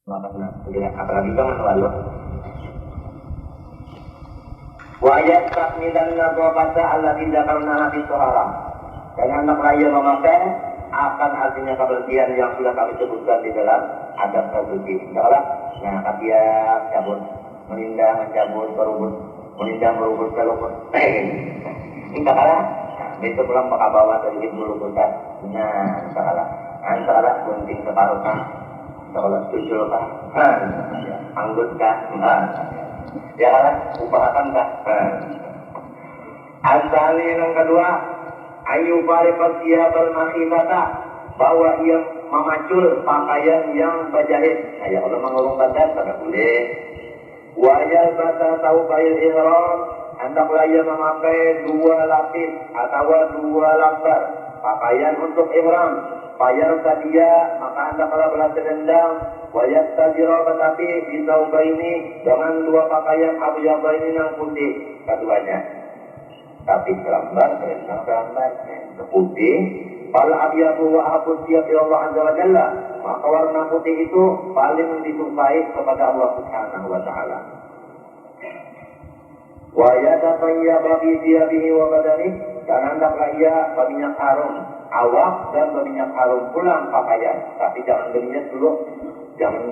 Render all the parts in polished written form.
Apalagi kan lalu wayat takmilan nabawata Allah tidak karena hati suara dan anak raya memakai akan artinya kebersihan yang sudah kami sebutkan di dalam adab tersebut. Nah, dia cabut, menindang, mencabut, berubut, menindang, berubut, berubut. Ini kalah. Besok pulang bakal bawa dari dulu pusat. Nah, antara gunting separuh kan, sekolah tujuh kan, anggut kan, ya kan, upahakan kan. Asal yang kedua, ayu barikat sihabal makhilata, bahwa ia memacul pakaian yang berjahit. Saya kalau mengurung badan tidak boleh. Wajal bata taubail ihram, hendaklah ia memakai dua lapis atau dua lembar pakaian untuk ihram. Payar sadia, maka hendaklah belas dendam. Wajat tajiro, tetapi di taubaini dengan dua pakaian abu yabaini yang putih keduanya. Tapi selambar, selambar, putih. Fal abyadu wa ahabus siyab ila Allah azza wa jalla. Maka warna putih itu paling disukai kepada Allah Subhanahu wa taala. Wa yatatayyaba bi thiyabihi wa badanihi, dan hendaklah ia berminyak harum awak dan berminyak harum pulang pakaian. Tapi jangan berminyak dulu. Jangan.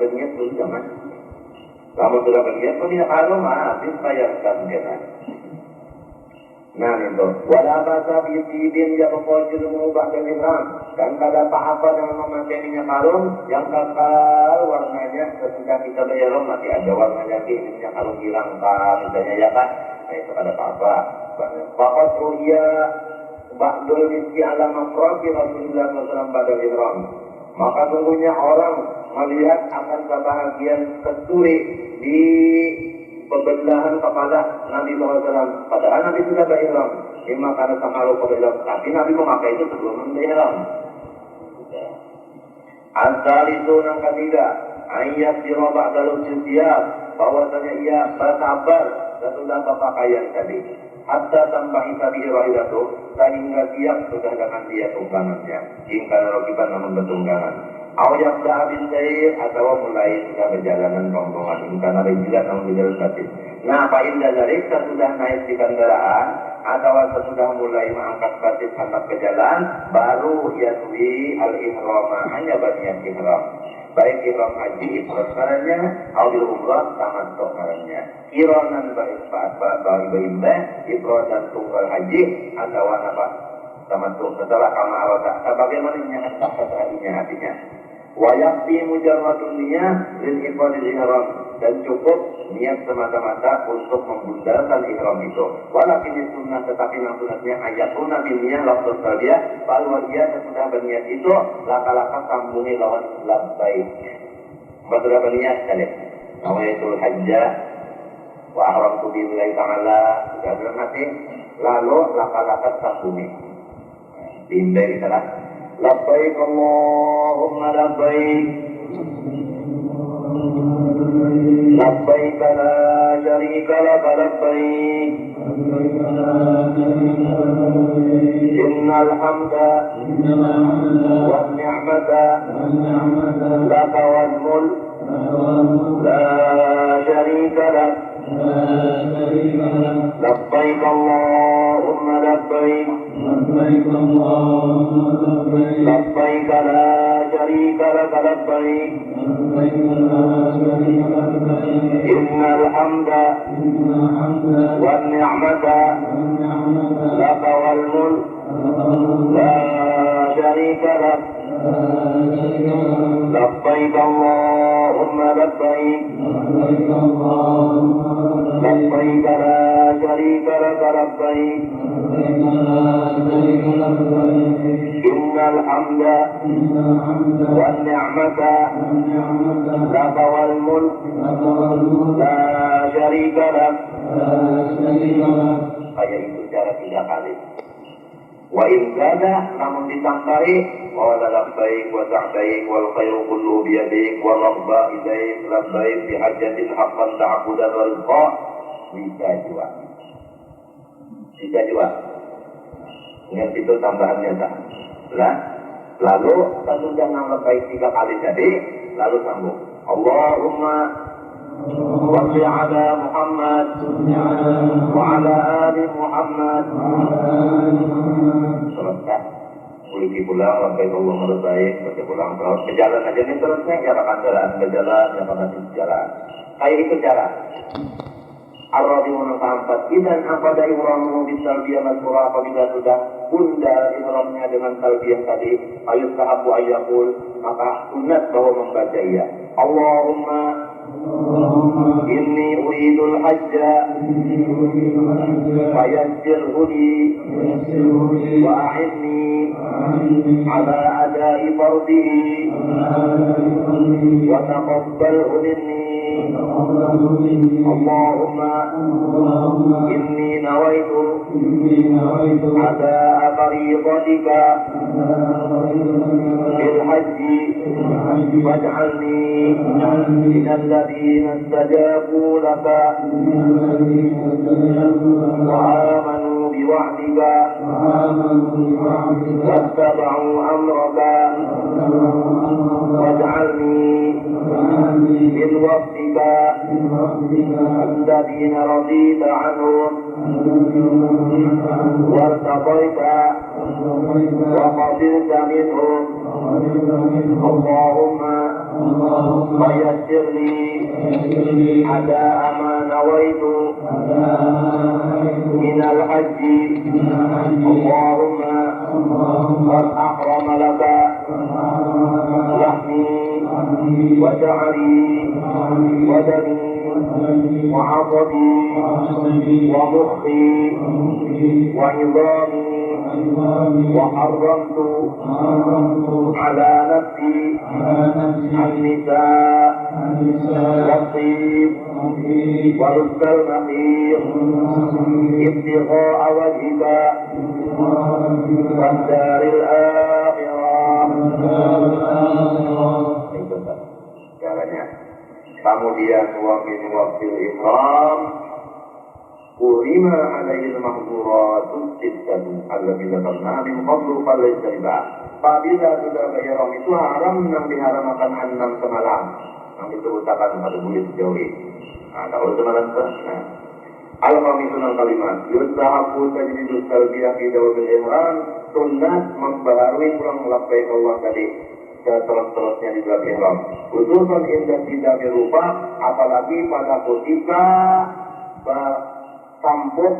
Kamu sudah berminyak harum, habis bayarkan dia. Nah itu, wala basa bisidin yang mengkojil mengubah dan ihram, dan tidak apa-apa dengan memakai minyak harum yang kekal warnanya ketika kita berihram masih ada warnanya di minyak harum hilang kan, misalnya ya kan, nah itu ada apa-apa. Fakat ruya ba'dul miski ala mafrati Rasulullah SAW pada ihram, maka sungguhnya orang melihat akan kebahagiaan kesturi di pembelahan kepala Nabi SAW. Padahal Nabi sudah berihram. Lima karena samaru berihram. Tapi Nabi memakai itu sebelum berihram. Asal itu yang ketiga, ayat dirobak dalam siap, bahwasanya ia bersabar sesudah berpakaian tadi. Hatta tambah isabi rahilatu, sehingga siap sudah dengan dia tunggangannya. Jika rokiban namun bertunggangan. Awyak sahabin cair atau mulai sudah berjalanan rombongan ini karena juga namun di dalam batin. Nah, Pak Indah dari sudah naik di kendaraan atau sudah mulai mengangkat batin hendak ke jalan, baru yaswi al-ihrama, hanya berniat ihram. Baik ihram haji ifrad karanya, awil umrah tamattu karanya. Kiranan baik ifrad dan tunggal haji atau apa? Tamattu setelah kama arada. Bagaimana niat hatinya hatinya? Wayakti mujarradun niyah lil ifradil ihram, dan cukup niat semata-mata untuk membundalkan ihram itu. Walakin sunnah, tetapi yang sunatnya ayatuna bin niyah lafaz talbiyah, kalau dia sudah berniat itu laka-laka sambungi lawan labbaik. Sudah berniat kali. Nawaitul hajjah wa ahramtu billahi ta'ala, sudah berniat lalu laka-laka sambungi. Bimbing salah. Labbaik Allahumma labbaik, labbaik la syarika laka labbaik, innal hamda wan ni'mata laka wal mulk la syarika lak. Labbaik Allahumma labbaik, labbaik la syarika laka labbaik, innal hamda wan ni'mata laka wal mulk la syarika lak. Labbaik Allahumma labbaik, labbaik la syarika laka labbaik, innal hamda wan ni'mata laka wal mulk la syarika lak. Kayak itu cara 3 kali. Wa in zada, namun ditambahi qala labbaik wa sa'daik wal khairu kullu bi yadik wa rabba ilaik labbaik bi hajjatin haqqan ta'budan wa rizqa. Bisa juga. Ingat itu tambahannya tak. Lalu satu jangan labbaik 3 kali tadi, lalu sambung Allahumma salli ala Muhammad wa ala ali Muhammad. Selesai. Uliki pulang, sampai Allah baik, baca pulang terus. Ke jalan aja nih terusnya, jarakan jalan, ke jalan, jarakan jalan. Kayak itu cara. Ar-Rabi'un keempat, idan aqada ihramuhu bitalbiyah mazkurah, apabila sudah bunda ihramnya dengan talbiyah tadi, ayustahabu ayyaqul, maka sunat bahwa membaca ya Allahumma inni uridul hajja fayassirhu li wa a'inni ala adai fardihi wa taqabbalhu minni Allahumma inni nawaitu ada'a fariidatika bil hajji waj'alni minal ladzina istajabu laka wa amanu biwa'dika wattaba'u amraka waj'alni min waqtika الذين رضيت عنهم وارتضيت وقبلت منهم اللهم فيسر لي أداء ما نويت من الحج اللهم قد أحرم لك لحمي وشعري ودمي وعصبي ومخي وعظامي وحرمت على نفسي النساء والطيب ورزق المخيط ابتغاء وجهك والدار الآخرة. Caranya. Kemudian wakil ihram Kurima alaihil mahduratun sittatu alladzina karna min qablu falaysa riba. Apabila sudah ihram itu haram yang diharamkan 6 semalam. Yang disebutkan pada bulan sejauh ini. Nah, kalau semalam nah. Al-Qamisunal kalimat yustahabu tajdidus talbiyah fi dawabil ihram, sunnat membaharui pulang labbaik Allah tadi terus-terusnya di dalam ihram. Khususan indah tidak berupa, apalagi pada ketika sambut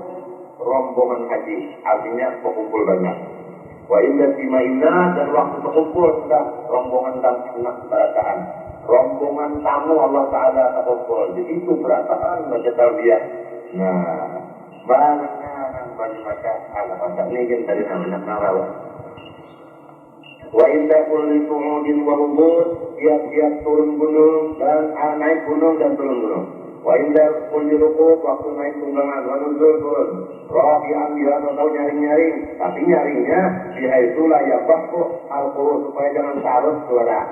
rombongan haji, artinya berkumpul banyak. Wa indah simaina, dan waktu berkumpul sudah rombongan dan berataan. Rombongan tamu Allah Ta'ala terkumpul. Jadi itu berataan baca talbiyah. Nah, banyak yang baca ala-ala ini dari namanya narawah. Wa indah kulli su'udin wa hubud, tiap-tiap turun gunung dan naik gunung dan turun gunung. Wa indah kulli rukuk, waktu naik tunggangan, wa nuzul turun. Rabi'an biha atau nyaring-nyaring, tapi nyaringnya biha itulah ya bakku al-qurus, supaya jangan sarut suara.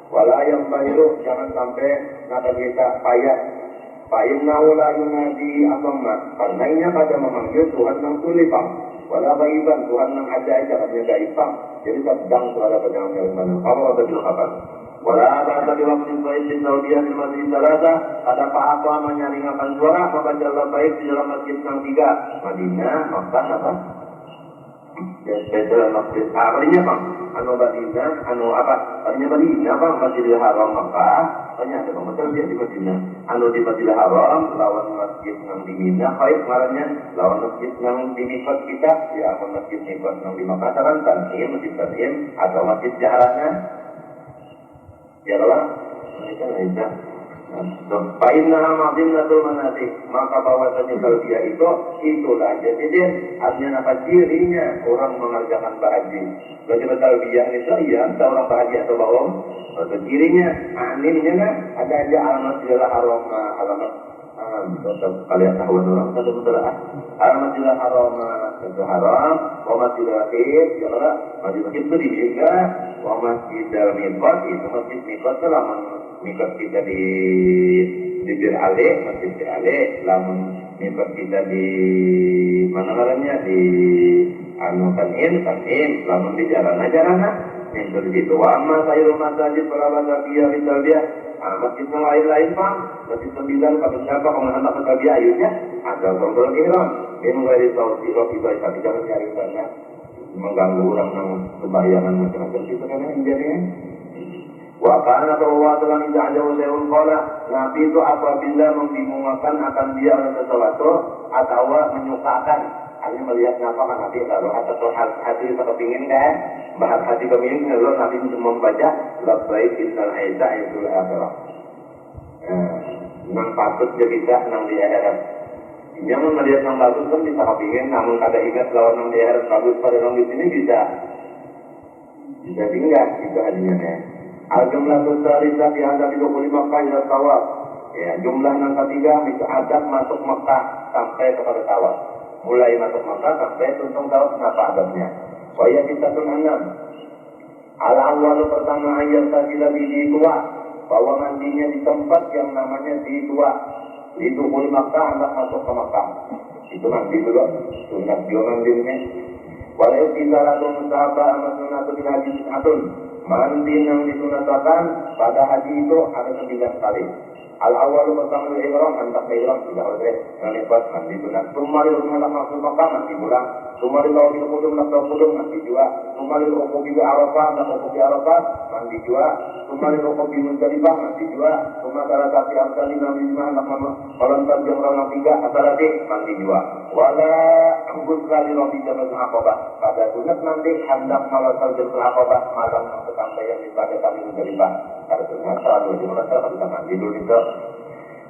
Wala yang bahiru, jangan sampai nada kita payah. Fa'innahu la yunadi asamma, karenanya pada memanggil Tuhan yang sulifam. Wala baiban, Tuhan yang ada aja katanya gaifam. Jadi sedang suara pejangan yang mana apa betul kapan. Wala ada di waktu baik Saudi di masjid Salasa, ada apa menyaringakan suara membaca baik di dalam masjid yang 3 Madinah, Makkah apa? Dan beda masjid artinya apa? Anu Madinah, anu apa? Artinya Madinah apa? Masjidil Haram Makkah. Tanya ada masjid dia di Madinah. Anu di Masjidil Haram lawan masjid yang di Mina, baik ngarannya lawan masjid yang di Mikot kita, ya apa masjid Mikot yang di Makkah kan Tan'im, masjid Tan'im atau masjid Jaharana. Ya Allah, mereka lainnya. Fa'inna ma'zimnatul manasik, maka bahwasanya talbiyah itulah jadi dia artinya apa cirinya orang mengerjakan bahaji. Bagaimana talbiyah itu ya, entah orang bahaji atau bohong. Atau cirinya, aninnya kan ada aja alamat segala haram, alamat kalian tahu orang satu betul alamat segala haram itu haram, alamat segala khid, segala masjid itu dijaga, alamat segala mikot itu masjid mikot itu lama mikot kita di Bir Ale, masjid Bir Ale, lamun mikot kita di mana namanya di anu Tan'im, lamun di jalan itu di situ. Wa amma sayyul masajid para wasafiyah bitalbiyah, Nah, masjid yang lain-lain Bang, masjid 9 pada siapa kalau hendak ke ayunya ada kontrol ihram. Ini dari Saudi itu tapi jangan cari banyak mengganggu orang yang kebayangan macam-macam itu kan jadinya. Wa kana Rasulullah sallallahu alaihi wasallam qala, Nabi itu apabila membingungkan akan dia oleh sesuatu atau menyukakan, artinya melihat apa kan Nabi lalu atau hati kita kepingin kan, bahas hati kepingin lalu Nabi membaca labbaik innal haida itu akhirah. Nang patut dia bisa nang di akhirat. Jangan melihat yang bagus kan bisa kepingin, namun kada ingat lawan nang di akhirat bagus pada nang di sini bisa tinggal itu hadiahnya. Al-jumlah tusalisa di hadap itu Makkah ila tawaf. Ya, jumlah yang ketiga itu adab masuk Makkah sampai kepada tawaf. Mulai masuk Makkah sampai tuntung tawaf kenapa adabnya? Waya kita tunanam. Al-awwal pertama ayat tadi di tua bahwa mandinya di tempat yang namanya di tua. Itu Makkah hendak masuk ke Makkah. Itu mandi dulu. Sunat juga mandi ini. Walau kita lalu sahabat amat sunat bil haji atun. Mandi yang disunatkan pada haji itu ada 9 kali. Al-awwal pertama ihram hendak ihram tidak boleh melipat mandi sunat. Sumari hendak masuk Makkah mandi pulang. Sumari kalau di kudung nak kudung mandi juga. Sumari rukuk di Arafah nak rukuk di Arafah mandi juga. Sumari rukuk di Muzdalifah mandi juga. Sumari salah satu amsali nabi nak melontar jam rana 3 asalati mandi juga. Wala anggus kali robi jam Aqabah. Pada sunat nanti hendak melontar jam Aqabah malam sampai yang pada kali Muzdalifah. Pada sunat selalu dimulai kita mandi dulu itu.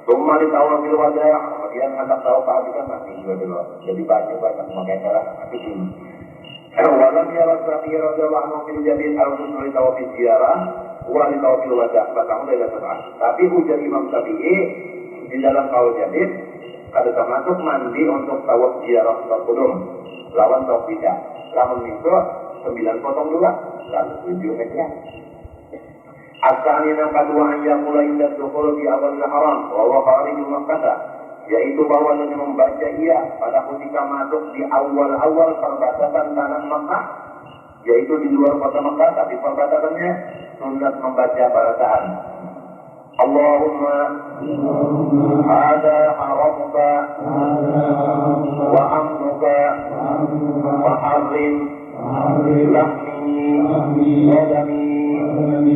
Semua di tahun bil wajah, kemudian hendak tahu Pak kan mandi juga dulu. Jadi banyak memakai cara itu. Walam ya Rasulullah radhiyallahu anhu fil jadid al-musul tawaf ziarah wa li tawaf wajah. Bahkan tidak tepat. Tapi ujar Imam Syafi'i di dalam kaul jadid kada termasuk mandi untuk tawaf ziarah berkudung lawan tawaf tidak. Lawan itu 9.2 lalu 7 meter. Asalnya yang kedua hanya mulai dari dukul di awal haram, bahwa kharij Makkah, yaitu bahwa hanya membaca ia pada ketika masuk di awal-awal perbatasan tanah Makkah, yaitu di luar kota Makkah, tapi perbatasannya sunat membaca bacaan. Allahumma ada haramuka wa amnuka wa harrim lahmi wa dami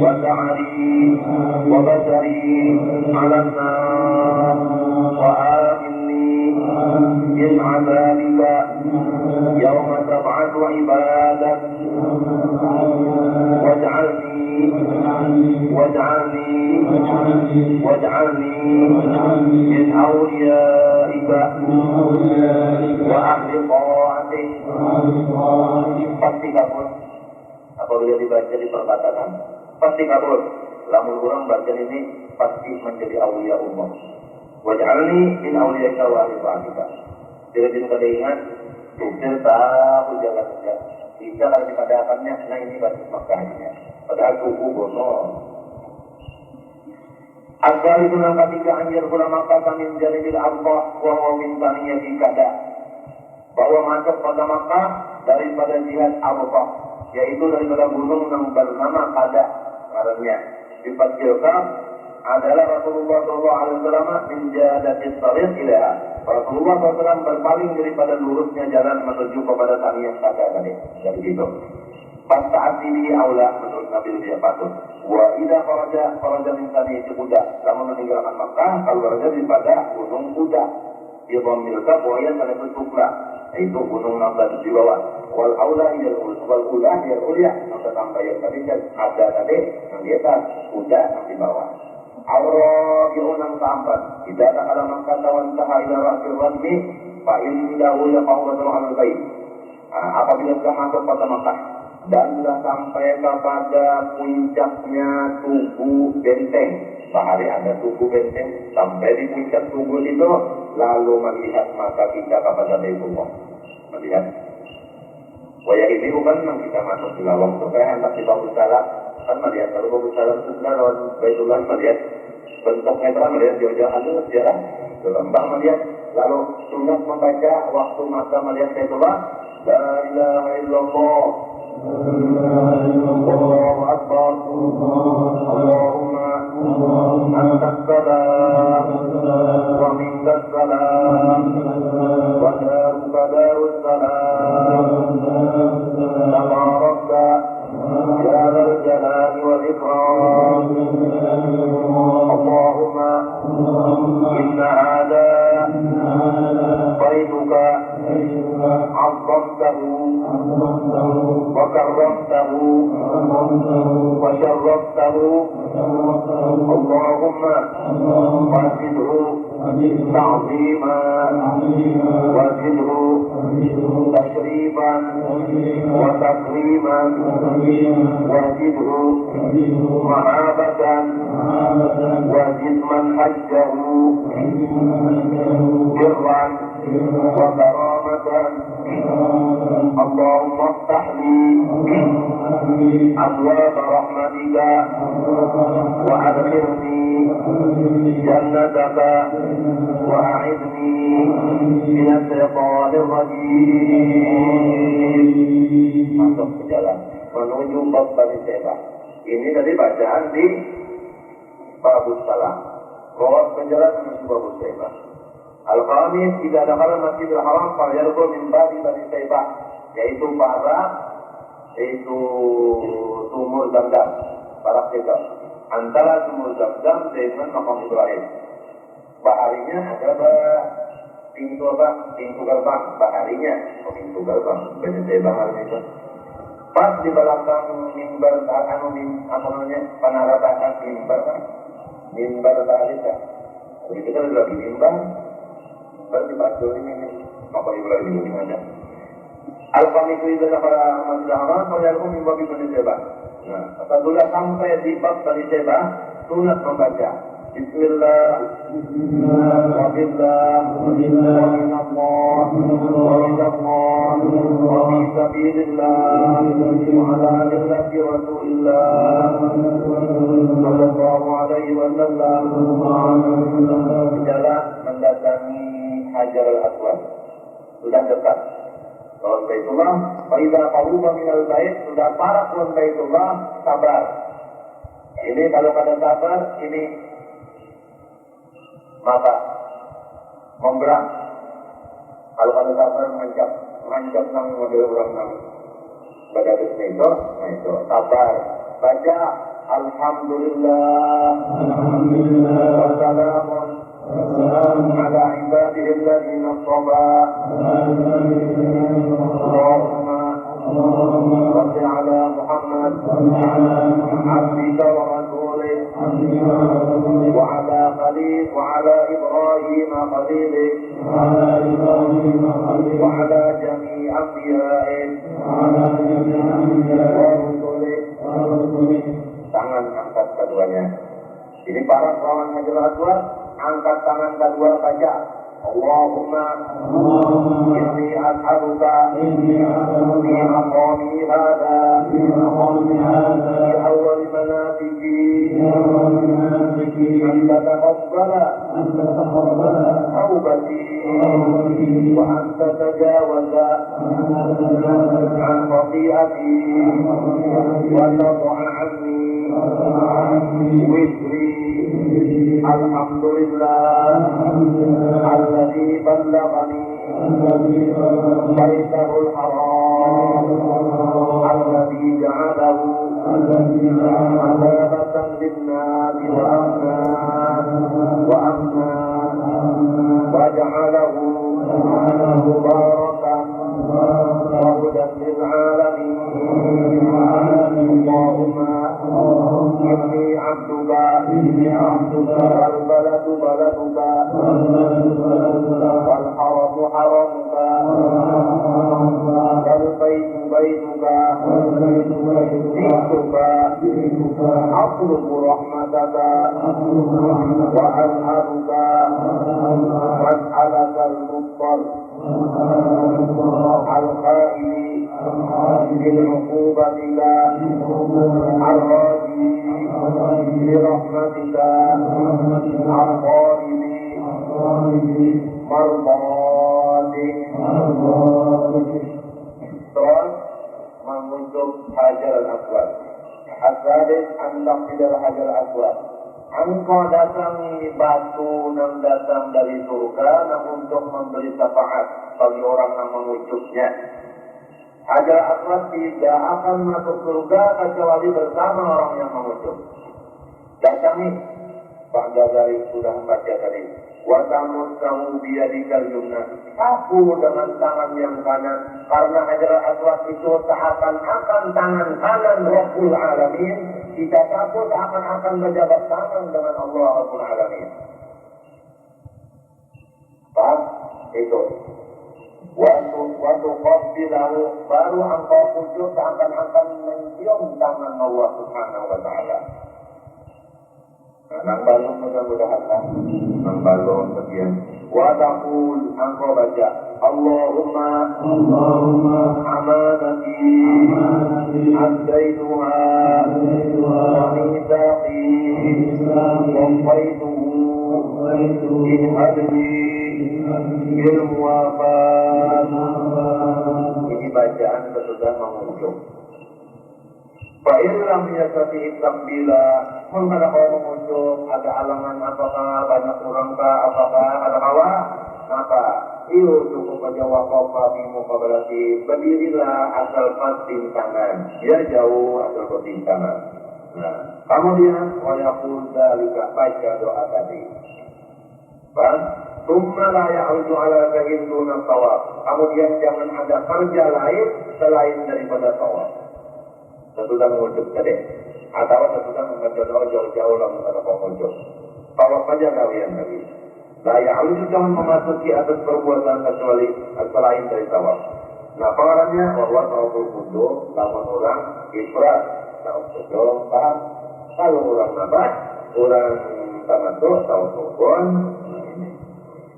وَدَعَرِي وَبَشَرِي عَلَى النَّارِ وَآمِنِّي مِنْ عَذَابِكَ يَوْمَ تَبْعَثُ عِبَادَكَ واجعلني من أوليائك وأهل طاعتك. Pasti kabul apabila dibaca di perbatasan, pasti kabul. Lamun orang baca ini pasti menjadi awliya umum. Waj'alni min awliyaika wa ahli ta'atika. Tidak kada ingat, tukir tahu jalan-jalan. Tidak lagi pada akannya, nah ini basis Makkahnya. Padahal kuku bono. Asal itu yang ketiga anjir ulama kata min janibil Allah wa min taniyati kada. Bahwa masuk pada Makkah daripada jihad Arafah, yaitu daripada gunung yang bernama Kada karena dipanggilkan adalah Rasulullah SAW menjadatis tariq ilaha. Rasulullah SAW berpaling daripada lurusnya jalan menuju kepada taniyah Kada tadi. Dari itu Pasta'ati bihi aula menurut Nabi dia patut. Wa idha faraja min taniyati Kuda. Namun meninggalkan Makkah keluar daripada gunung Kuda. Dia memiliki buaya dan itu tukla, yaitu gunung Nabat di bawah. Wal aula yang ulia sampai sampai yang tadi ada tadi yang di atas Kuda yang di bawah. Allah diunang keempat. Tidak ada alamat kata wantaha ila rasul radmi fa indahu yaqawwatul al-baik. Apabila sudah masuk kota Makkah dan sudah sampai kepada puncaknya tugu benteng, bahari ada tugu benteng, sampai di puncak tugu itu lalu melihat mata kita kepada Baitullah, melihat wajah ini bukan yang kita masuk di lawang supaya hendak di Bagus Salam kan melihat kalau Bagus Salam itu sudah lawan Baitullah, melihat bentuknya terang, melihat jauh-jauh itu sejarah lembah, melihat lalu sunat membaca waktu masa melihat Baitullah la ilaha illallah Allahu Akbar Allahumma أنت السلام ومنك السلام ودارك دار السلام تباركت يا ذا الجلال والإكرام اللهم إن هذا بيتك عظمته وكرمته وشرفته اللهم وزده تعظيما وزده تشريفا وتكريما وزده مهابة وزد من حجه برا وكرامة اللهم افتح لي أبواب رحمتك وأدخلني جنتك وأعذني من الشيطان الرجيم. Masuk ke jalan menuju bab Bani Saibah. Ini tadi bacaan di Babus Salam. Bahwa penjalan menuju Babus Saibah. Al-Khamis tidak ada hal Masjidil Haram falyarbu min babi Bani Saibah, yaitu sumur Zamzam, para Saibah. Antara sumur Zamzam dengan Makam Ibrahim. Baharinya ada pintu gerbang baharinya, pintu gerbang Bani Saibah itu. Pas di belakang mimbar penarataan mimbar Talita. Jadi kita lagi mimbar. Berarti bacaan ini Makam Ibrahim ini ada. Al-Khamis itu adalah para Masjidil Haram falyarbu min babi Bani Saibah. Nah, apabila sampai di bab Bani Saibah, sunat membaca Bismillah, wa billah, wa minallah, wa minallah, wa fi sabilillah, wa ala millati Rasulillah sallallahu alaihi wasallam. Jalan mendatangi Hajar al-Aswad. Sudah dekat lawan Baitullah. Faiza qaruba minal bait, sudah parah lawan Baitullah, sabar. Ini kalau kada sabar, ini mata memberat. Kalau kada sabar mengancam nang model orang nang pada itu, nah itu sabar. Baca Alhamdulillah, wassalamun ala ibadihi alladhina istafa. Allahumma salli ala Muhammad abdika wa rasulih wa ala Ibrahim khalilih wa ala jami' anbiya'ih wa rusulih. Tangan angkat keduanya. Jadi para lawan Hajar al-Aswad, angkat tangan kedua baca Allahumma inni as'aluka fi maqami hadha fi awwal manasiki an tataqabbala tawbati wa an tatajawaza an khati'ati wa tad'a anni wizri. Alhamdulillah alladzi ballaghani baitahul haram alladzi ja'alahu madabatan lin-nasi wa amna wa ja'alahu mubarakan wa hudan lil alamin. Allahumma inni abduka wal baladu baladuka wal haramu haramuka wal baitu baituka jituka atlubu rahmataka wa anharuka was'alaka al-muttar al-qaili بالعقوبتك الراجي برحمتك القائم مرضاتك. Terus mengunjung Hajar al-Aswad. As-sadis an taqsid al-Hajar al-Aswad. engkau datangi batu yang datang dari surga untuk memberi syafaat bagi orang yang mengucupnya. Hajar Aswad tidak akan masuk surga kecuali bersama orang yang mengucup. Datangi, Pak Ghazali sudah membaca tadi. Wa tamussahu biyadikal yumna. Sapu dengan tangan yang kanan, karena Hajar Aswad itu seakan-akan tangan kanan Rabbul Alamin. Kita sapu seakan-akan berjabat tangan dengan Allah Rabbul Alamin. Paham? Itu. Waktu qabbilahu, baru engkau sujud seakan-akan mencium tangan Allah Subhanahu wa ta'ala. Nang balong mudah-mudahan nang balong sekian. Wa taqul, engkau baca Allahumma amanati addaituha wa mithaqi wafaituhu ihadli ilmu wafat. Ini bacaan sesudah mengucap. Fa'ilam yasati bila mengada kalau mengucap ada alangan apakah banyak orang kah apakah ada hawa maka iyo cukup aja waqafa bimu kabarati berdirilah asal patin tangan ya jauh asal patin tangan. Nah kemudian wayaqul dzalika baca doa tadi. Bang Summa la ya'udu ala kahinduna tawaf. Kemudian jangan ada kerja lain selain daripada tawaf. Sesudah mengucap tadi. Atau sesudah membaca doa jauh-jauh lah menghadap mengucap. Tawaf saja kalian tadi. La ya'udu jangan memasuki atas perbuatan kecuali selain dari tawaf. Nah pengarangnya bahwa tawaful kudus lawan orang ifrat. Tawaf kudus paham. Kalau orang nabat, orang tamattu, tawaf kudus.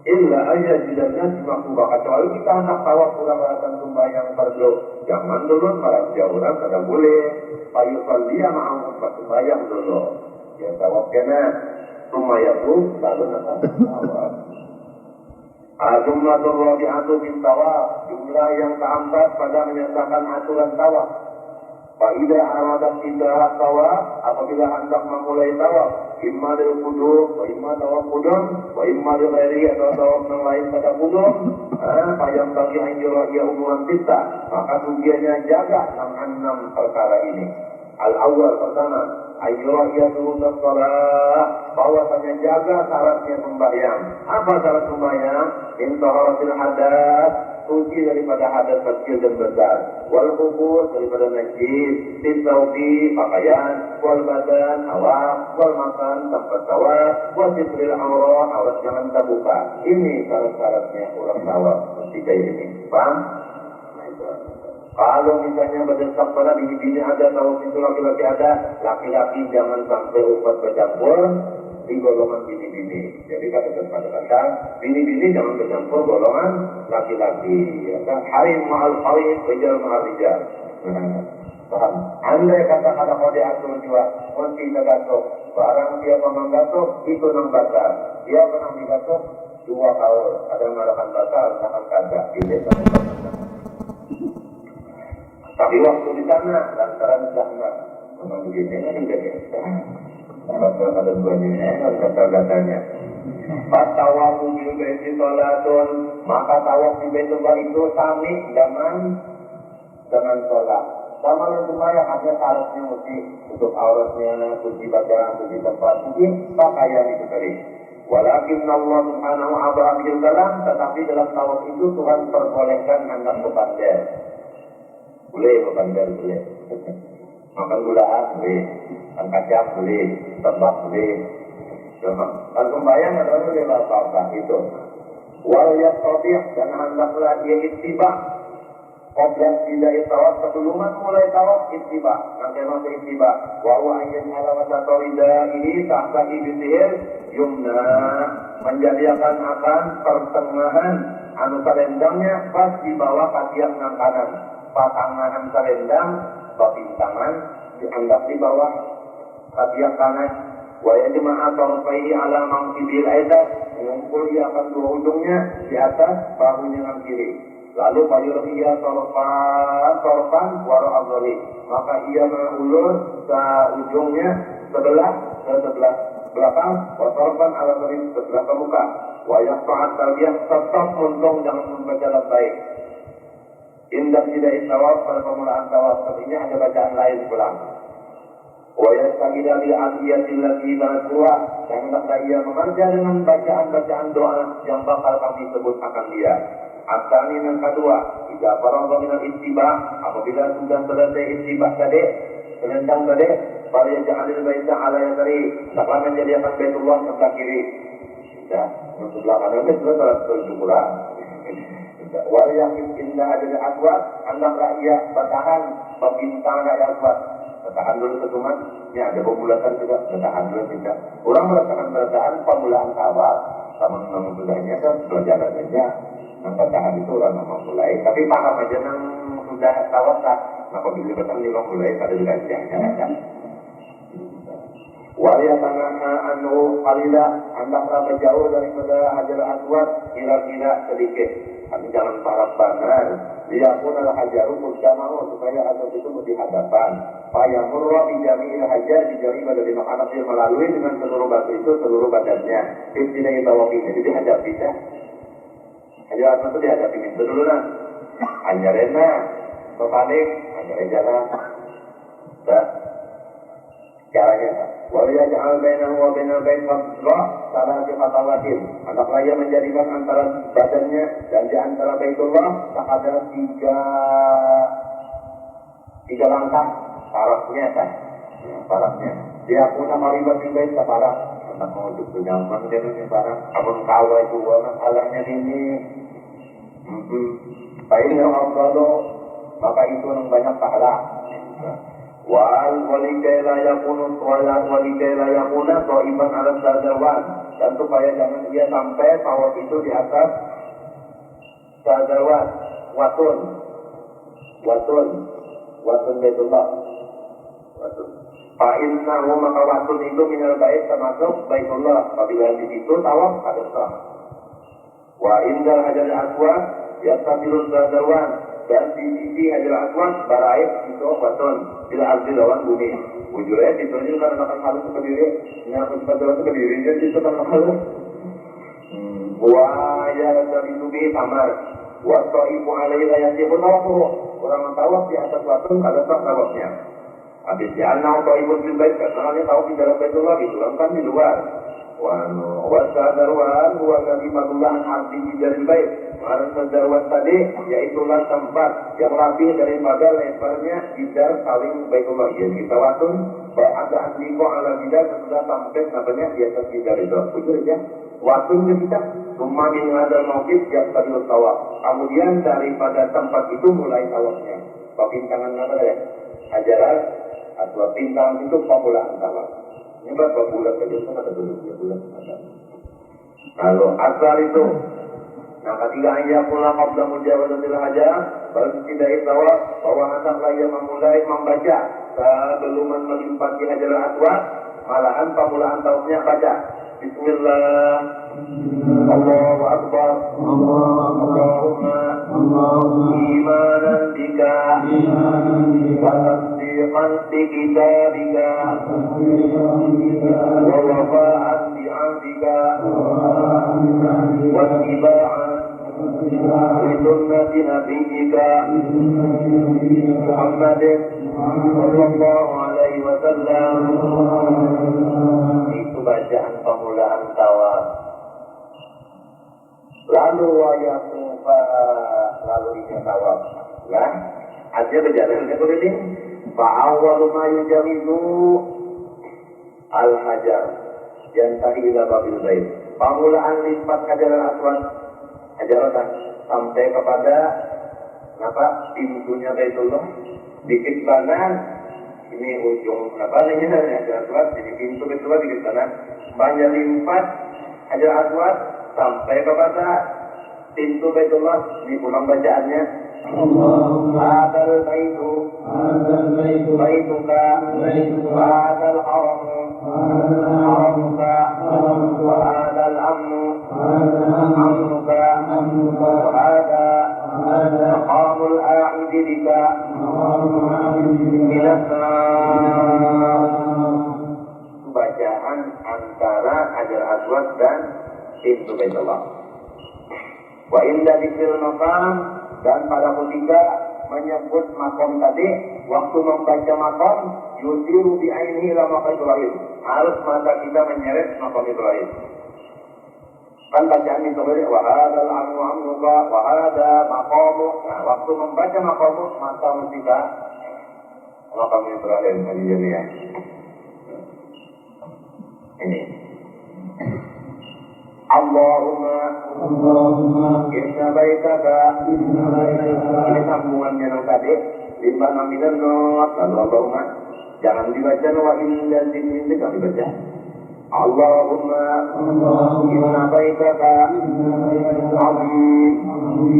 Illa ayat jidanya dimakmurah kecuali kita hendak tawaf kurang alasan sembahyang fardu. Jangan dulu malah jauh orang tidak boleh. Payu dia mau sembahyang dulu. Ya tawaf kena sumayaku lalu nanti tawaf. Jumlah rabi'atu bin tawaf, jumlah yang keempat pada menyatakan aturan tawaf. Fa'idha aradat tidak tawaf, apabila hendak memulai tawaf, imma dari kudum, wa imma tawaf kudum, wa imma dari ghairi atau tawaf yang lain pada kudum, yang bagi anjurah ia umuran kita, maka tujuannya jaga 6 perkara ini. Al-awwal pertama, anjurah ia turunkan salat, bahwasanya jaga syaratnya sembahyang. Apa syarat sembahyang? Intaharatil hadas, suci daripada hadas kecil dan besar. Wal kubur daripada najis, tisaubi pakaian, wal badan awak, wal makan tempat tawaf, wal sitril aurat jangan terbuka. Ini syarat-syaratnya orang tawaf ketika ini. Paham? Kalau misalnya berdasarkan pada bini-bini ada, tawaf itu laki-laki ada, laki-laki jangan sampai umat bercampur di golongan bini-bini. Jadi kata-kata bini-bini jangan bercampur golongan laki-laki. Ya kan? Harim ma'al harim, rijal ma'al rijal. Paham? Andai kata-kata kau diatur juga, mesti tergatuk. Barang dia menggatuk, itu nang batal. Dia pernah digatuk 2 tahun. Ada yang mengadakan batal, sangat kagak. Tapi waktu di sana, lantaran sana, memang begini kan biasa. Kalau ada 2 jenis, kata-katanya. Tawafu bil baiti salatun, maka tawaf di Baitullah itu sami dengan sholat. Sama dengan sembahyang hanya syaratnya mesti tutup auratnya, suci badan, suci tempat, suci pakaian itu tadi. Walakin Allah Subhanahu wa ta'ala, tetapi dalam tawaf itu Tuhan perbolehkan hendak berbandar. Boleh berbandar, boleh. Makan gulaan, boleh. Makan kacang, boleh. Tembak, boleh. Kan sembahyang adalah boleh apa-apa itu. Wal yastati' dan hendaklah dia ittibah. Qoblas tidak tawaf sebelum mulai tawaf ittibah. Nanti ittibah. Wa huwa ayyan ala masatorida ini tahta ibtihir yumna. Menjadikan akan pertengahan anu salendangnya pas di bawah katiak nang kanan. Patangan salendang, babintangan dianggap di bawah katiak kanan. Wa yajma'a tarfaihi ala mangkibil aidat, mengumpul ia akan 2 ujungnya di atas bahunya yang kiri. Lalu bayurhiya torfan waro azali, maka ia mengulur ujungnya sebelah belakang, wasorban ala keris ke belakang muka, wayang taat talbiyah tetap untung jangan membaca labbaik. Indah tidak tawaf pada permulaan tawaf, tapi ini ada bacaan lain pulang. Wayang sagidah bil adiyatil lati balatuha, dan hendaklah ia mengerja dengan bacaan-bacaan doa yang bakal kami sebut akan dia. Asal yang kedua, jika para minal istibah, apabila sudah selesai istibah tadi, selendang tadi, pada ja'alil baita ala yasari, taklah menjadikan Baitullah sebelah kiri. Sudah, sebelah kanan itu sudah salat bersyukuran. Wal yakin indah adanya aswad, hendaklah ia bertahan pembintang ayat aswad. Bertahan dulu ketuman, ya ada pembulatan juga, bertahan dulu tidak. Orang merasakan bertahan pemulaan awal, sama memulainya kan pelajaran saja. Yang bertahan itu orang memulai, tapi paham aja yang sudah tawaf tak. Maka bila bertahan ini memulai pada wilayahnya kan. Waliya tanah anu qalila, hendaklah berjauh daripada hajar aswad kira-kira sedikit. Kami jangan parah benar. Dia pun adalah hajaru mujamahu supaya aswad itu di hadapan. Fayamurra bi jami'il hajar dijariba dari makanan dia melalui dengan seluruh batu itu seluruh badannya. Tidak tawafin jadi dihadap bisa. Hajar aswad itu dihadapi itu dulu nah. Hajarena, panik, hajar jalan. Dah. Caranya waliya ja'al bainahu wa bainal bait fasra salati khatawatin. Hendaklah ia menjadikan antara badannya dan di antara Baitullah tak ada tiga langkah parahnya kan. Parahnya. Dia punya maribat di bait parah. Hendak mau untuk nyaman dia ini parah. Abang kawa itu warna alahnya ini. Baiknya Allah maka itu yang banyak pahala. Wal walikaila yakunu thaiban ala sadarwan, dan supaya jangan dia sampai tawaf itu di atas sadarwan watun Baitullah watun. Fa innahu maka watun itu minal bait termasuk Baitullah. Apabila di situ tawaf ada sah. Wa indal hajar aswad yastabilul sadarwan, dan di sisi hajar aswad baraib itu watun bila arti lawan bumi. Wujudnya itu ini karena akan halus berdiri, nyapa sepatu berdiri jadi itu kan halus. Wa ya dari bumi tamar. Wa taifu alaihi yasihun tawafu. Orang tawaf di atas watun ada sah tawafnya. Habis ya anak taifu di bait karena dia tahu di dalam Baitullah itu kan di luar. Wa sadarwan huwa kalimatullah arti dari bait. Sadarwan tadi yaitulah tempat yang lebih daripada lebarnya jidar saling Baitullah. Jadi kita watun ada andiko ala jidar sudah sampai namanya di atas jidar itu. Betul ya. Watun kita semua min hadal mauqif yang tadi tawaf. Kemudian daripada tempat itu mulai tawafnya. Pembintangan apa ya? Hajaran atau bintang itu pemulaan tawaf. Ini berapa bulan saja kan ada dulu 3 bulan ada. Kalau asal itu, nah ketika ia pula qabla mujawazatil hajar, baru tidak tawaf bahwa hendaklah ia memulai membaca sebelum melimpati hajar aswad, malahan pemulaan tawafnya baca Bismillah, Allahu Akbar, Allahumma imanan bika wa tasdiqan bi kitabika wa wafa'an bi 'ahdika wa ittiba'an li sunnati nabiyyika Muhammadin sallallahu alaihi wasallam. Itu bacaan pemulaan tawaf. Lalu wayakufa, lalu ini tawaf. Ya, aja berjalan ke sini. Fa'awwalu ma yujamizu al-hajar yantahi ila babil bait. Pemulaan lipat hajar aswad, hajaratan sampai kepada pintunya Baitullah. Dikit kanan ini ujung namanya hajar aswad, jadi pintu Baitullah dikit kanan. Banyak lipat hajar aswad sampai kepada pintu Baitullah. Di ulang bacaannya Hadal baitu baituka hadal haramuka wa hadal amnu amnuka wa hadal maqamul a'idi bika minasna. Bacaan antara Hajar Aswad dan pintu Baitullah. Wa inda dzikril maqam, dan pada ketika menyebut makom tadi, waktu membaca makom yusiru bi ainihi ila maqam Ibrahim, harus mata kita menyeret makom Ibrahim. Kan bacaan itu wa hadzal amru amruka wa hadza maqamu. Nah, waktu membaca makomu mata mesti ke maqam Ibrahim ini ya. Ini Allahumma inna baitaka, ini sambungannya yang tadi lima naminan not Allahumma, jangan dibaca wa inna dzikri, jangan dibaca Allahumma inna baitaka azim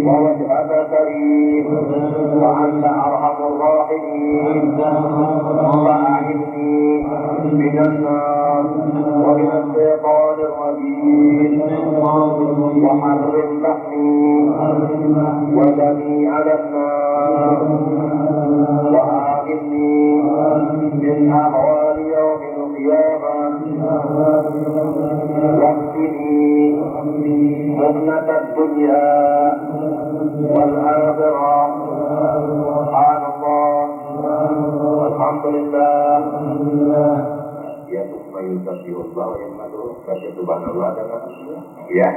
wa wajhaka karim wa anta arhamur rahimin fa'inni minan nar wa minas syaitanir rajim wa harrim lahmi wa dami 'alan nar wa a'inni min ahwali yawmil qiyamah واقتني فتنة الدنيا والآخرة. سبحان الله والحمد لله. Ya summa yusabbihullah wa yahmaduhu, baca subhanallah dan alhamdulillah. Ya.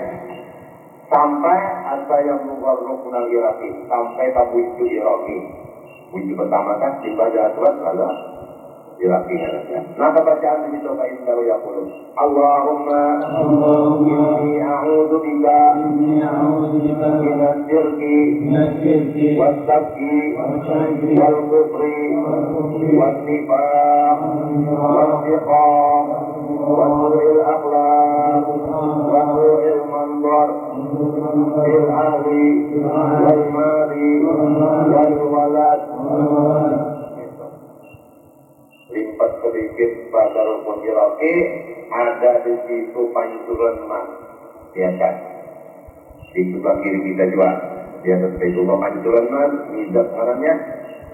Sampai ada yang mengucapkan iraqi, sampai tabu itu iraqi. Bunyi pertama kan dibaca Aswad lalu dilakukan. Maka bacaan di situ kain baru ya puluh. Allahumma inni a'udzu bika minasy syirki was-sabki wal kufri wan nifaq wal iqam wa su'il akhlaq wa su'il manzar bil ahli wal mali wal walad. Lipat sedikit pada rukun iraqi, ada di situ pancuran emas, ya kan? Di sebelah kiri kita juga, di atas Baitullah pancuran emas, mizab ngarannya.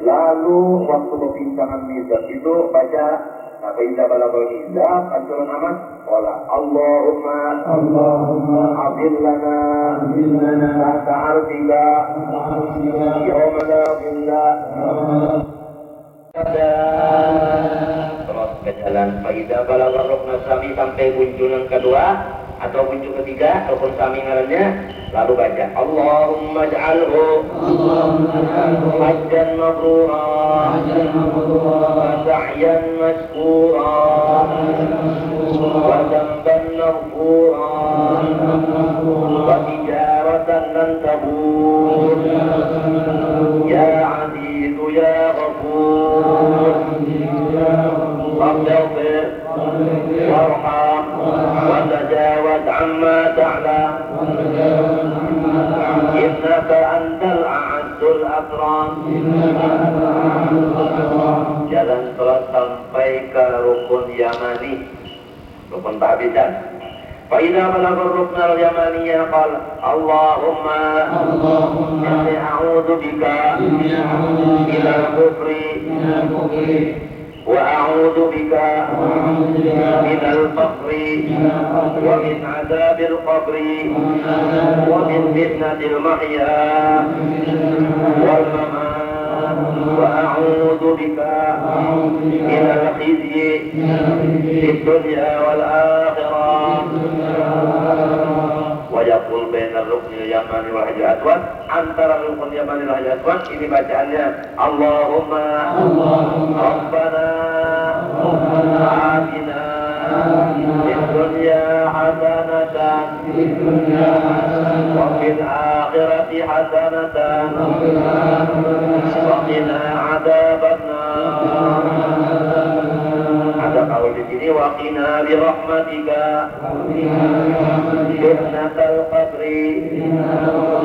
Lalu waktu perbincangan mizab itu baca apa indah balagul mizab pancuran emas, wala Allahumma adillana tahta arsika yawma la dhilla. Terus ke jalan Faidah balagha rukna sami, sampai kunjungan kedua atau kunjung ketiga rukun sami ngarannya, lalu baca Allahumma ij'alhu hajjan mabrura wa sa'yan mashkura wa dhanban maghfura wa tijaratan lan tabur ya aziz ya ghafur واغفر وارحم وتجاوز عما تعلم إنك أنت الأعز الأكرم. Jalan terus sampai ke rukun Yamani, rukun tahbisan. فإذا بلغ الركن اليماني قال اللهم إني أعوذ بك من الكفر وأعوذ بك من الفقر ومن عذاب القبر ومن فتنة المحيا والممات وأعوذ بك من الخزي في الدنيا والآخرة. Wajahul benar ruknil yamani wal hajar aswad, antara rukun yamani wal hajar aswad ini bacaannya Allahumma Rabbana atina fid dunya hasanatan wa fil akhirati hasanatan wa qina adzabannar. Ada kaul di sini waqina bi rahmatika fitnatal qabri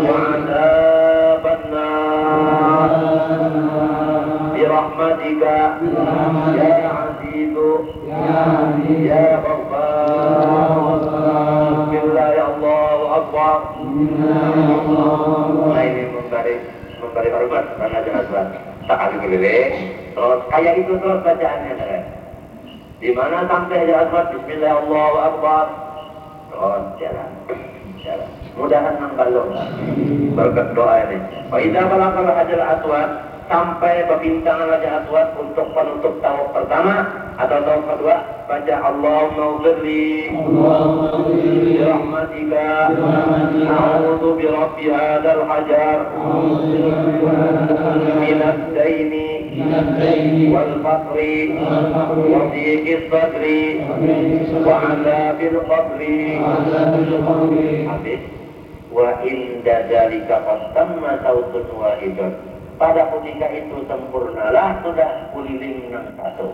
wa adzaban nar bi rahmatika ya azizu ya ghaffar. Bismillah ya Allahu akbar. Nah ini memberi hormat karena jenazah tak kali keliling terus kayak itu terus bacaannya. Di mana sampai Hajar Aswad Bismillah Allahu Akbar, jalan. Mudahan manggalong berkat doa ini. Wa idza balagha al-hajar aswad, sampai berbintangan Raja Aswad untuk penutup tawaf pertama atau tawaf kedua, baca Allahumma ghfirli bi rahmatika a'udzu bi rabbi hadzal hajar min ad-daini wal faqri wa dhiqis sadri wa 'adzabil qabri. Habis wa inda dzalika qatamma sautun wahidun. Pada ketika itu sempurnalah sudah kuliling yang satu.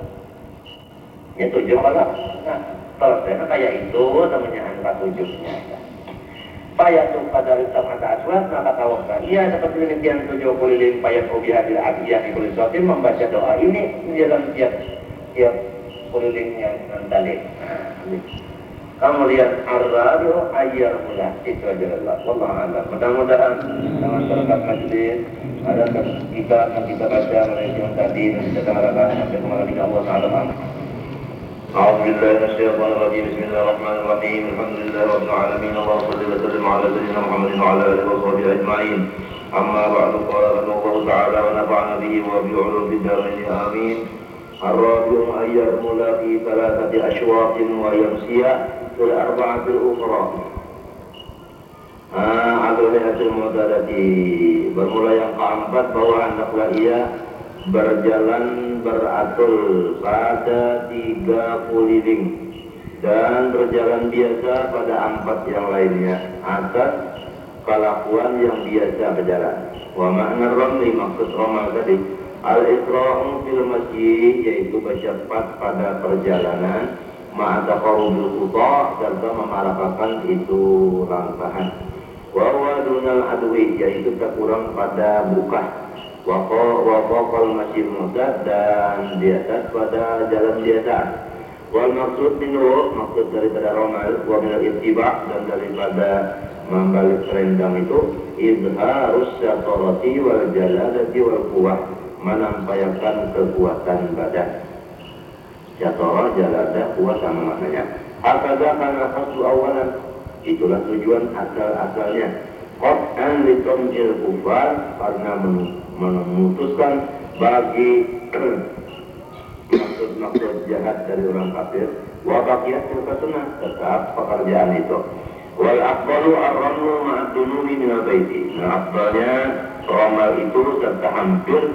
Ya 7 kalau nah selesai kayak itu namanya angka 7-nya. Payatu pada Raja Aswad maka tawakal. Ia seperti demikian 7 kuliling payat ubihadil abiyah di kulit sotim membaca doa ini dalam tiap kulilingnya dengan dalil. Kamu lihat ar-rabi'u ayyar mula itu aja Allah. Wallahu a'lam. Mudah-mudahan dengan berkat majlis ada kita yang kita baca yang tadi dan kita dengarkan sampai kembali ke Allah Taala. أعوذ بالله من الشيطان الرجيم بسم الله الرحمن الرحيم الحمد لله رب العالمين اللهم صل وسلم على سيدنا محمد وعلى آله وصحبه أجمعين أما بعد قال رحمه الله تعالى ونفعنا به وبعلوم في الدارين آمين الرابع أن يرمل في 3 أشواط ويمشي في 4 الأخرى Al-Hasil Mu'tadati bermula yang keempat bahwa hendaklah ia berjalan beratul pada 3 kuliling dan berjalan biasa pada 4 yang lainnya atas kelakuan yang biasa berjalan. Wa makna ramli maksud ramal tadi al-isra'u fil masjid yaitu bercepat pada perjalanan ma'ataqarrubil khuta serta memarapakan itu langkahan. Wa huwa dunal adwi yaitu terkurang pada buka. Wa faqal masjid mudad dan di atas pada jalan biasa. Wal maksud minhu maksud daripada ramal wa min al-ittiba' dan daripada membalik selendang itu izharus syatarati wal jaladati wal quwwah menampakkan kekuatan badan. Syatara jaladah kuat sama maknanya. Hakadha kana qasdu awalan itulah tujuan asal-asalnya. Qat'an li tamjil kufar karena memutuskan bagi maksud-maksud jahat dari orang kafir. Wa baqiyatul sunnah tetap pekerjaan itu. Wal afdalu ar-ramlu ma'ad dunubi minal baiti. Nah, afdalnya ramal itu serta hampir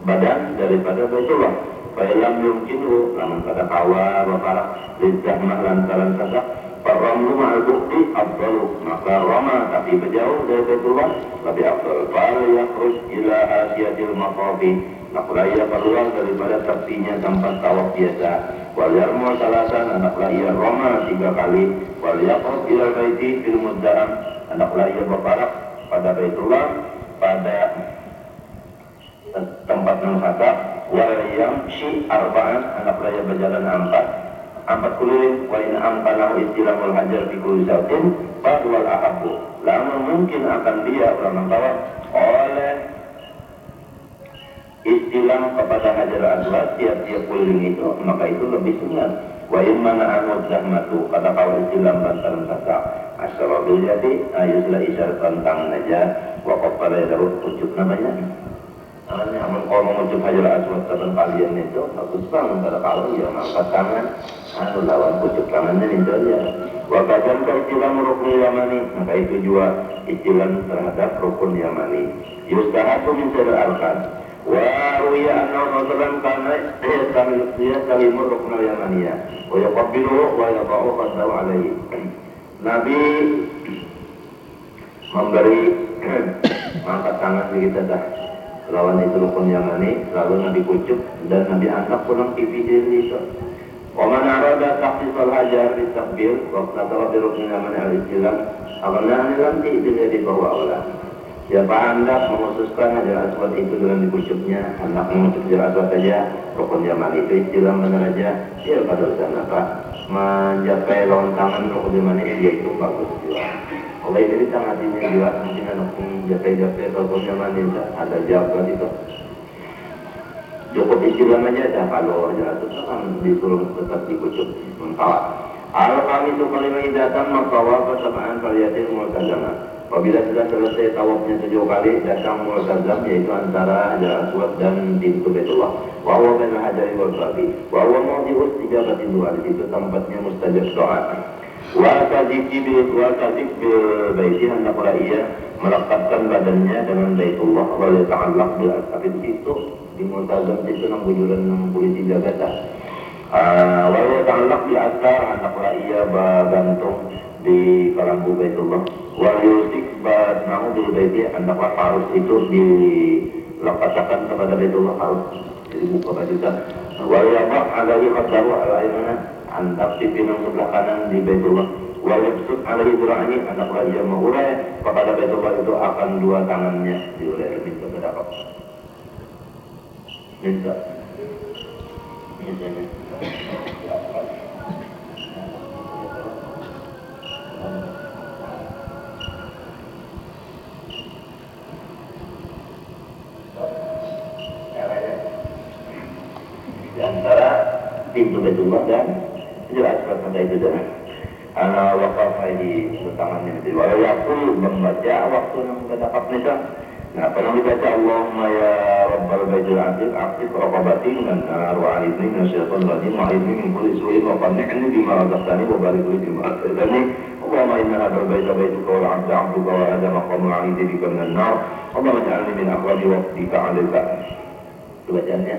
badan daripada Baitullah. Fa'ilam yumkinu namun pada kawa baparak lidzahmah lantaran sasak Ramlu ma'al bukti afdalu maka rama tapi berjauh dari Baitullah lebih afdal. Fa'ala yakhruj ila asiyatil maqabi naklah ia keluar daripada tepinya tempat tawaf biasa. Wal yarmu salasan naklah ia rama 3 kali. Wal yakhruj ila baiti fil mudda'am naklah ia berparak pada Baitullah pada tempat yang sasak. Wal yamshi arba'an naklah ia berjalan 4 kuliling. Wa in amkanahu istilahul hajar fi kulli sautin fa huwal ahabbu. Namun mungkin akan dia orang tawaf oleh istilah kepada hajar aswad tiap-tiap kuliling itu maka itu lebih sunat. Wa in mana'anu zahmatu kata kawal istilah bantaran sasak asrabil jadi ayuslah isyaratan tangan aja wa qabbala yadahu ucuk namanya. Namanya amal kalau mengucuk hajar aswad teman kalian itu bagus banget pada kalau ya angkat tangan lawan pucuk tangannya itu ya. Wakajan istilah rukun yamani maka itu juga istilah terhadap rukun yamani. Yustahatu min sadar arkan. Wa ruya anna Rasulullah kana dia kalimur rukun yamaniya. Wa yaqbilu wa yaqa'u qadahu alaihi. Nabi memberi angkat tangan kita dah lawan itu rukun yamani lalu Nabi pucuk dan Nabi angkat pulang divisi itu. Waman arada takhsisal hajar ditakbir waktu tawaf rukun yamani al-istilam amanah nanti dia dibawa Allah. Siapa hendak mengkhususkan hajar aswad itu dengan dipucuknya, hendak mengucuk hajar aswad saja rukun yamani itu istilah mana saja dia pada sana Pak mencapai lawan tangan rukun yamani dia itu bagus juga. Oleh ini sangat ini juga mungkin anak mencapai rukun yamani ada jawaban itu. Cukup istilah aja dah kalau hajar aswad kan disuruh tetap dikucuk mentawat. Al-Khamis kelima datang tawaf sab'an faliyatin multazamah. Apabila sudah selesai tawafnya 7 kali, datang multazam yaitu antara Hajar Aswad dan pintu Baitullah. Wa huwa bainal hajari wal babi. Wa huwa mawdi'us ijabatin du'a. Di situ tempatnya mustajab doa. Wa kadzik bil baiti, hendaklah ia melekatkan badannya dengan Baitullah wa yata'allaq bil asqaf. Itu di multazam itu 63 kata. Wa yata'allaq bil asqaf, hendaklah ia bergantung di kelambu Baitullah. Wa yusik badnahu bil baiti, hendaklah harus itu dilekatkan kepada Baitullah, harus jadi buka baju. Wa yaba' alaihi qaddahu al-ayman, hendak di pinang sebelah kanan di Baitullah. Wa yabsut alaihi dhira'ani, hendaklah ia mengulai kepada Baitullah itu akan 2 tangannya, diulai minta berapa? Minta. Di antara pintu Baitullah dan jelas pada itu dan ana waqafai di tangannya itu. Walau yakul membaca waktu yang mendapat nisa. Nah, pernah dibaca Allahumma ya Rabbal Baitul Atiq aqif raqabati minan nar wa a'idni minasyaitonir rajim wa a'idni min kulli su'in wa qanni'ni bima razaqtani wa barik li fima ataytani. Allahumma inna hadzal baita baituka wal 'abdu 'abduka wa hadha maqamul 'aidi bika minan nar. Allahumma ij'alni min aqrabi waqtika 'alaika. Bacaannya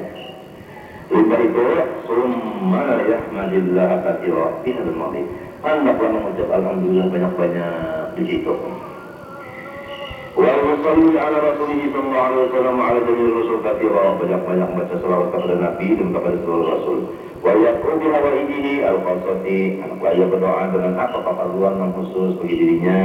Lepas itu, summa yahmadillah katsira fi hadzal mawdi'. Hendaklah mengucap alhamdulillah banyak-banyak di situ. Wa yusalli ala rasulih sallallahu alaihi wasallam ala jami'ir rusul katsira, banyak-banyak baca selawat kepada Nabi dan kepada seluruh rasul. Wa yaqulu bi hawaijihi al-khassati, hendaklah ia berdoa dengan apa keperluan yang khusus bagi dirinya.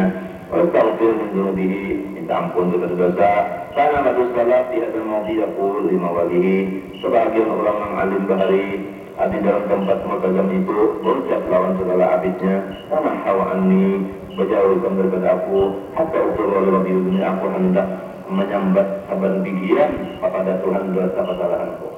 Wa taghfir min dzunubihi, minta ampun dosa-dosa. Karena Nabi sallallahu fi hadzal mawdi' yaqul li mawalihi, sebagian ulama alim bahari abid dalam tempat multazam itu berucap lawan segala abidnya, karena hawa anni, berjauhkan daripada aku, hatta ukur oleh Rabbi dunia, aku hendak menyambat saban pikiran kepada Tuhan dosa kesalahanku.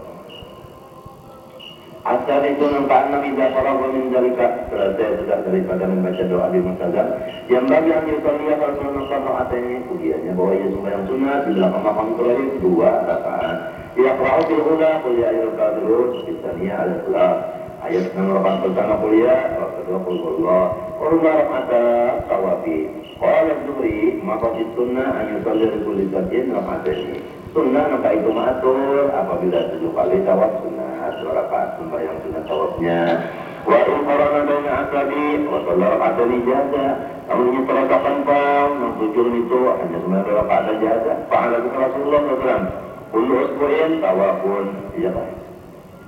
Asal itu nampak Nabi Zafar min dalika, selesai sudah daripada membaca doa di multazam, yang bagi yang yusalliya kalau menonton doanya ujiannya bahwa ia sembahyang sunat di belakang makam terakhir 2 rakaat. Ya qra'u bil ula qul ya ayyuhal kafirun, bisaniya ala salat. Ayat 68 pertama kuliah, ayat kedua qul huwallah. Qul rakaata tawafi. Qala Zuhri, maka sunnah an yusalli kulli satin rakaatain. Sunnah maka itu matur apabila 7 kali tawaf sunat, 2 rakaat sembahyang sunat tawafnya. Wa in qarana baina asabi wa sallallahu alaihi jaza. Namun ini terletakkan pau, yang 7 itu hanya 9 rakaat jaza. Fa'ala Rasulullah sallallahu alaihi wasallam. Kullu usbu'in tawafun, iya kan?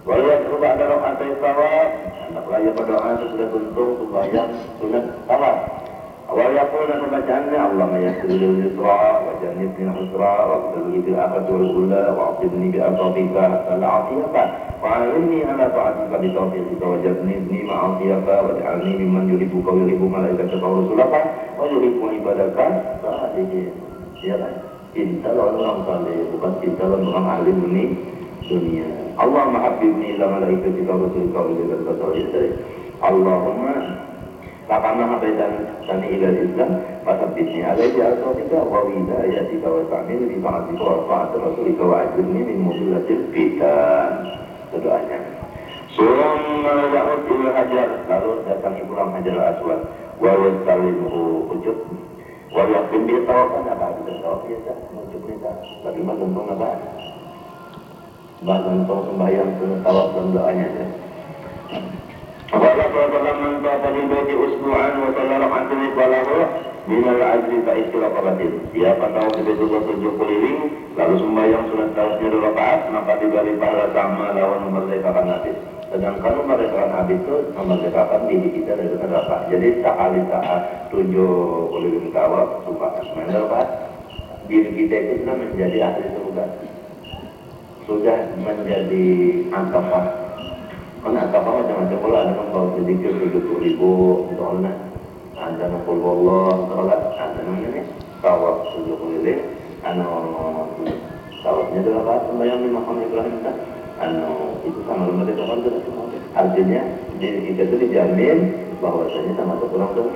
Walau yang berubah ada rakaat tawaf, hendaklah ia berdoa sesudah tuntung sembahyang sunat tawaf. Awal yakul dan pembacaannya Allahumma yassir lil yusra wa jannibni al-usra wa qbilni bil akhirati wal ula wa aqibni bi afdalika hatta afiyaka wa a'inni ala ta'atika bi tawfiqika wa jannibni ma'afiyaka wa ja'alni mimman yuhibbuka wa yuhibbu malaikataka wa rusulaka wa yuhibbu ibadaka sa'adikin. Iya kan? Cinta lawan orang saleh, bukan cinta lawan orang alim ini dunia. Allahumma habibni ila malaikatika wa rusulika wa yuhibbu ibadaka. Allahumma Takana habaitan sani ilal Islam, fasabitni alaihi al-sadiqa wa widayatika wa ta'min bi ta'atika wa ta'at rasulika wa ajibni min mudilatil fitan. Doanya. Summa ya'ud ila hajar, lalu datangi pulang Hajar Aswad wa yasalimuhu ujub wa yaqim bi tawafan, apa itu tawaf biasa ujub kita bagaimana tentang apa bahkan tentang sembahyang tawaf dan doanya ya. Wala qala man tafa di baiti usbu'an wa salla rak'atayn falahu min al-ajri fa istiraqabatin. Siapa tahu di Baitullah 7 keliling lalu sembahyang sunat tawafnya 2 rakaat, maka diberi pahala sama lawan memerdekakan habis. Sedangkan memerdekakan habis itu memerdekakan diri kita dari neraka. Jadi sekali saat 7 keliling tawaf sumpah sembahyang rakaat, diri kita itu sudah menjadi ahli surga. Sudah menjadi angkafah. Karena apa macam-macam pula ada membawa sedikit 70.000 dolar, ada naful Allah, sholat, ada namanya tawaf 7 keliling, tawafnya 2 rakaat sembahyang di makam Ibrahim itu sama lembaga kan sudah semua. Artinya diri kita itu dijamin bahwasanya termasuk orang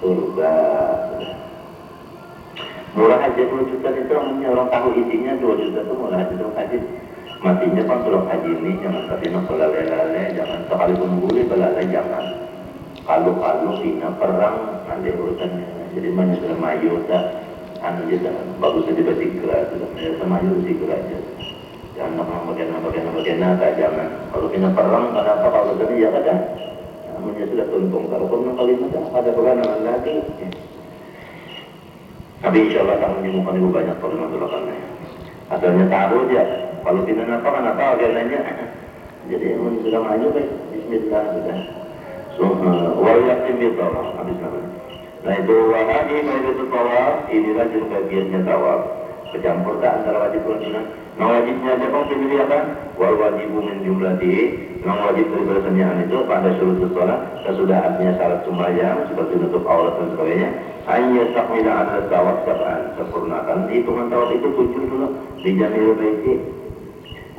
surga. Murah aja 2 juta itu orang tahu isinya 2 juta itu murah aja terus haji. Matinya kan suruh haji ini jangan tapi nak belalai-lalai, jangan sekalipun boleh belalai jangan. Kalau hina perang nanti urusannya. Jadi banyak sudah maju tak anu je jangan bagus saja bersikap sudah sama maju bersikap aja. Jangan bagian tak jangan. Kalau hina perang kenapa kalau tadi ya ada. Namanya sudah tuntung. Kalau pun kalimat ada pegangan lagi. Tapi insya Allah akan menyembuhkan ibu banyak problem doakannya. Asalnya tahu dia. Kalau tidak kenapa agendanya. Jadi sudah maju baik. Bismillah sudah. Walaupun dia tawaf habis nama. Nah itu wahadi itu tawaf. Inilah jenis bagiannya tawaf. Bercampur tak antara wajib dan sunnah. Nah wajibnya aja kau pilih apa? Wal wajibu min jumlati. Nah wajib dari persenjataan itu pada syurut sholat kesudahannya syarat sembahyang seperti nutup aurat dan sebagainya. Hanya takmilah ada tawaf sab'an sempurnakan. Hitungan tawaf itu 7 dulu dijamil baiki.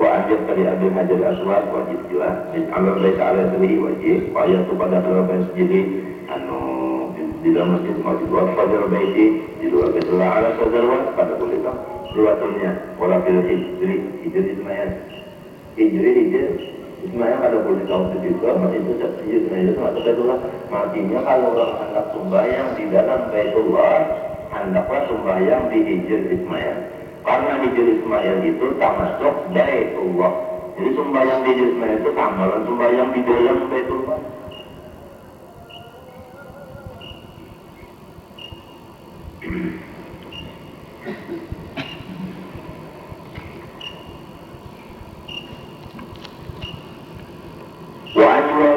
Wa anjir tadi Abdul Hajar Aswad wajib juga. Min amal baik ala sendiri wajib. Wa ayatu pada dalam sendiri di dalam masjid wajib. Wa fajar baiki di luar betul ala sadarwan pada boleh tak. Luasannya walaupun hijri Ismail Ismail ada boleh tahu juga itu Ismail itu atau Baitullah matinya kalau orang hendak sembahyang di dalam Baitullah hendaklah sembahyang di hijri Ismail karena hijri Ismail itu termasuk Baitullah jadi sembahyang di hijri Ismail itu tambahan sembahyang di dalam Baitullah.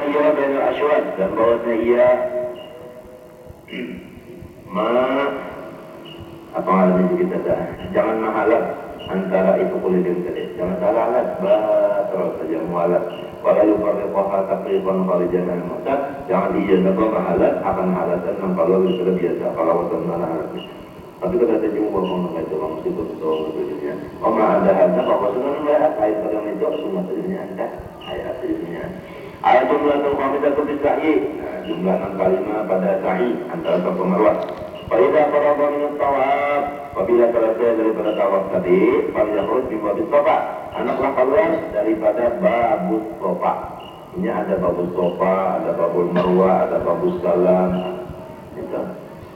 Ia dari Aswad dan bahwasanya ia apa halnya kita dah jangan mahalat antara itu kulit dan kulit jangan salah alat terus saja mualat walau farqaha taqriban kharijan al-mu'tad jangan dijaga mahalat akan halatan dan kalau sudah biasa kalau benar halat tapi kalau ada jumpa orang itu orang mesti betul betulnya ada hadda bahwa sebenarnya ayat pada itu semua sebenarnya ada ayat sebenarnya ayat jumlah khamisatu bisa'i jumlah 6 kalimat pada sa'i antara Safa Marwah. Faidah faragha min at-tawaf apabila selesai daripada tawaf tadi falyakhrij min babis Safa anaklah keluar daripada babus Safa. Ini ada babus Safa, ada babul Marwah, ada babus Salam. Itu.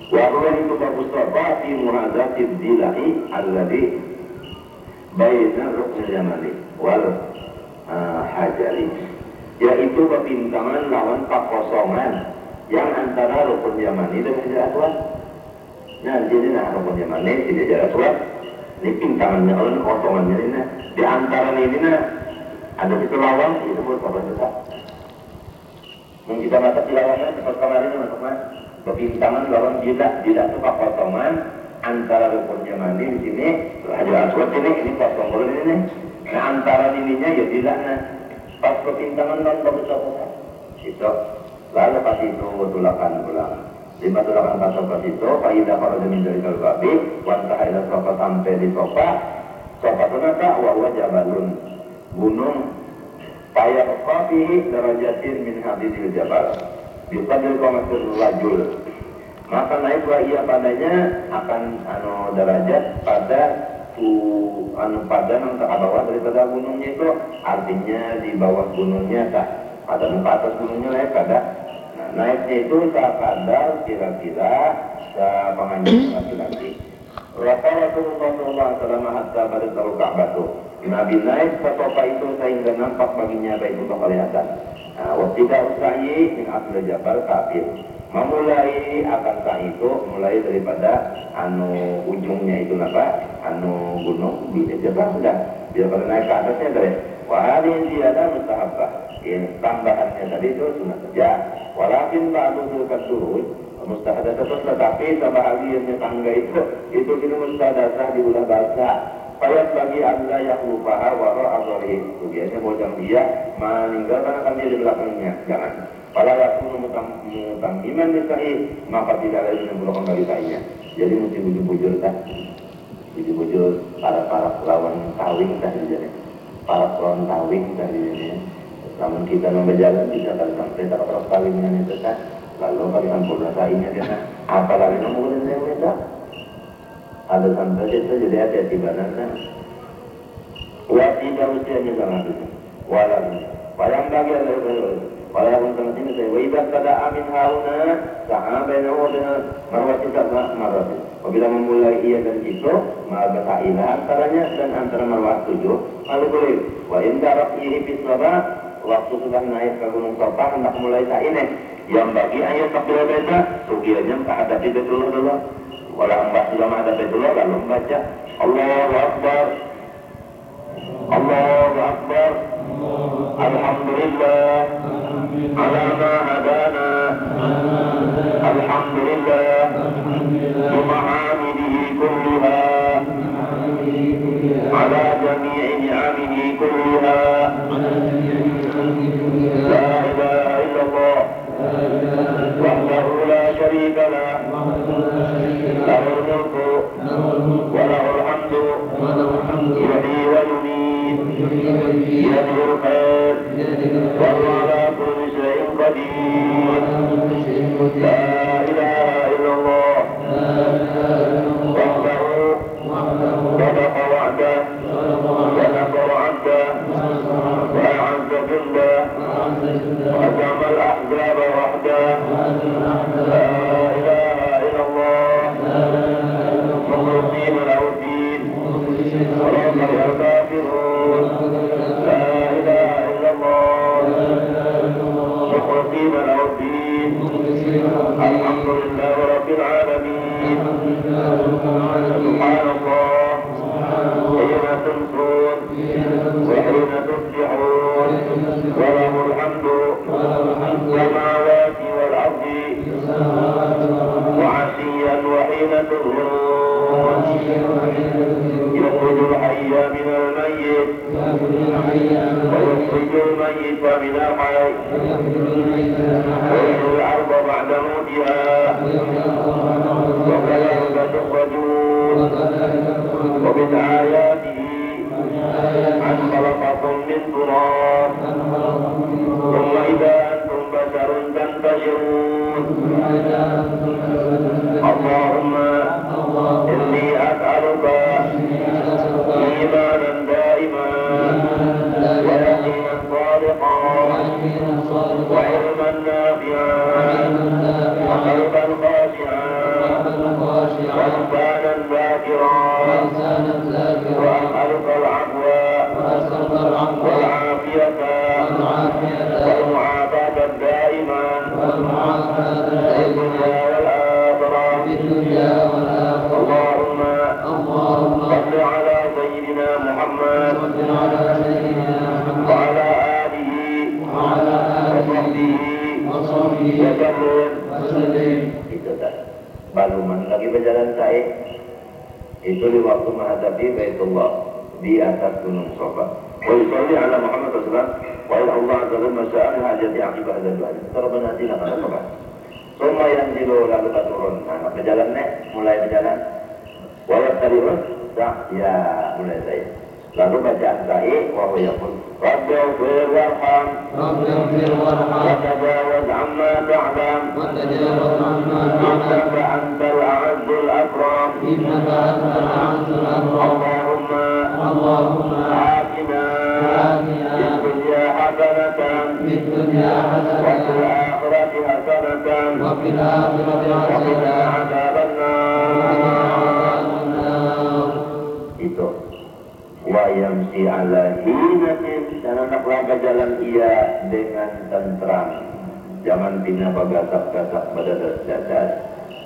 Wa huwa itu babus Safa fi muhadzatid dilahi alladhi baina ruknil yamani wal hajari. Yaitu kepintangan lawan pakosongan yang antara rukun Yamani dan Hajar Aswad. Nah, jadi rukun Yamani tidak Hajar Aswad. Ini pintangannya orang kosongannya ini. Di antara ini ada itu lawan itu pun kapan juga. Mungkin kita masuk di lawannya seperti kemarin masuk mas. Kepintangan lawan tidak itu pakosongan antara rukun Yamani di sini Hajar Aswad ini kosong kalau ini. Nah, antara ininya ya tidaknya. Pas kepintangan dan bersopan itu lalu pas itu tulakan pulang 5 tulakan pas itu faidah kalau demi dari kalbabi wantah ila sofa sampai di sofa kenapa wahwa jabalun gunung payah qafihi darajatin min hadidil jabal biqadil qamatul rajul maka naiklah ia padanya akan derajat pada padan untuk bawah daripada gunungnya itu artinya di bawah gunungnya tak pada muka atas gunungnya naik pada naiknya itu kadar kira-kira sepanjang laki-laki Rasulullah SAW hatta pada taruh Ka'bah itu Nabi naik ke sofa itu sehingga nampak baginya Baitullah kelihatan wasidah usai min asli jabal kafir memulai akankah itu mulai daripada ujungnya itu apa gunung di jabal sudah bila pada naik ke atasnya dari wahari ziyadah mustahabbah tambahannya tadi itu sunnah saja walakin ba'du turun mustahadah terus tetapi sebahagiannya tangga itu mustahadah di ulah bahasa payah bagi anda yang lupa wara azhari biasanya bojang dia meninggalkan akan dia di belakangnya jangan pada waktu mutammiman nisa'i maka tidak ada yang melakukan bagi sa'inya jadi mesti bujur-bujur tak bujur-bujur para lawan tawing tak jadi para lawan tawing tak jadi namun kita memberjalan tidak akan sampai tak para tawingnya itu tak lalu kali sempurna sa'inya dia apalagi ngomongin saya minta ada sampai itu jadi hati-hati banana tidak usianya sangat itu walang bagi walang sama sini saya waibat pada amin hauna sahabatnya dengan marwati sama marwati apabila memulai ia dan itu maka ila antaranya dan antara marwat 7 lalu boleh wa inda rafihi bis waktu sudah naik ke Gunung Safa hendak mulai sa'inih yang bagi ayat takbir beda sugianya menghadapi Baitullah dulu walau mbak sudah menghadapi Baitullah lalu membaca Allahu Akbar Allahu Akbar Alhamdulillah ala ma hadana Alhamdulillah bimahamidihi kulliha ala jami'i ni'amihi kulliha لا إله إلا الله وحده لا شريك له له الملك وله الحمد يحيي ويميت بيده الخير وهو على كل شيء قدير لا إله إلا الله وحده صدق وعده ونصر عبده وأعز جنده وهزم الأحزاب وحده لا إله إلا الله مخلصين له الدين ورب الكافرون لا إله إلا الله مخلصين له الدين الحمد لله رب العالمين سبحان الله حين تمسون وحين تصبحون وله الحمد السماوات والأرض وعشيا وحين تظهرون يخرج الحي من الميت ويخرج الميت من الحي ويحيي الأرض بعد موتها وكذلك تخرجون ومن آياته أن خلقكم من تراب ثم إذا أنتم بشر تنتشرون اللهم إني أسألك إيمانا دائما ويقينا صادقا وعلما نافعا وقلبا خاشعا ولسانا ذاكرا وأسألك العفو والعافية والمعافاة الدائمة في الدنيا والآخرة اللهم صل على سيدنا محمد وعلى آله وصحبه وسلم. Itu tak. Baru lagi berjalan saya itu di waktu menghadapi Baitullah di atas Gunung Safa. Wa yusalli ala Muhammad Rasulullah wa ila Allah azza wa jalla sya'an hajati aqibah dan doa. Terbang nanti nak apa? Semua yang di luar lalu turun. Nah, berjalan mulai berjalan. Wa tariqah dah ya mulai saya. Lalu bacaan saya wa huwa yaqul Rabbighfir warham wa tajawaz amma ta'lam innaka antal a'azzul akram Allahumma atina fid dunya hasanatan wa fil akhirati hasanatan wa qina adzaban nar. Itu wa yamsi ala hinatin dan hendaklah berjalan ia dengan tentram jangan bina bagasak-gasak pada dasar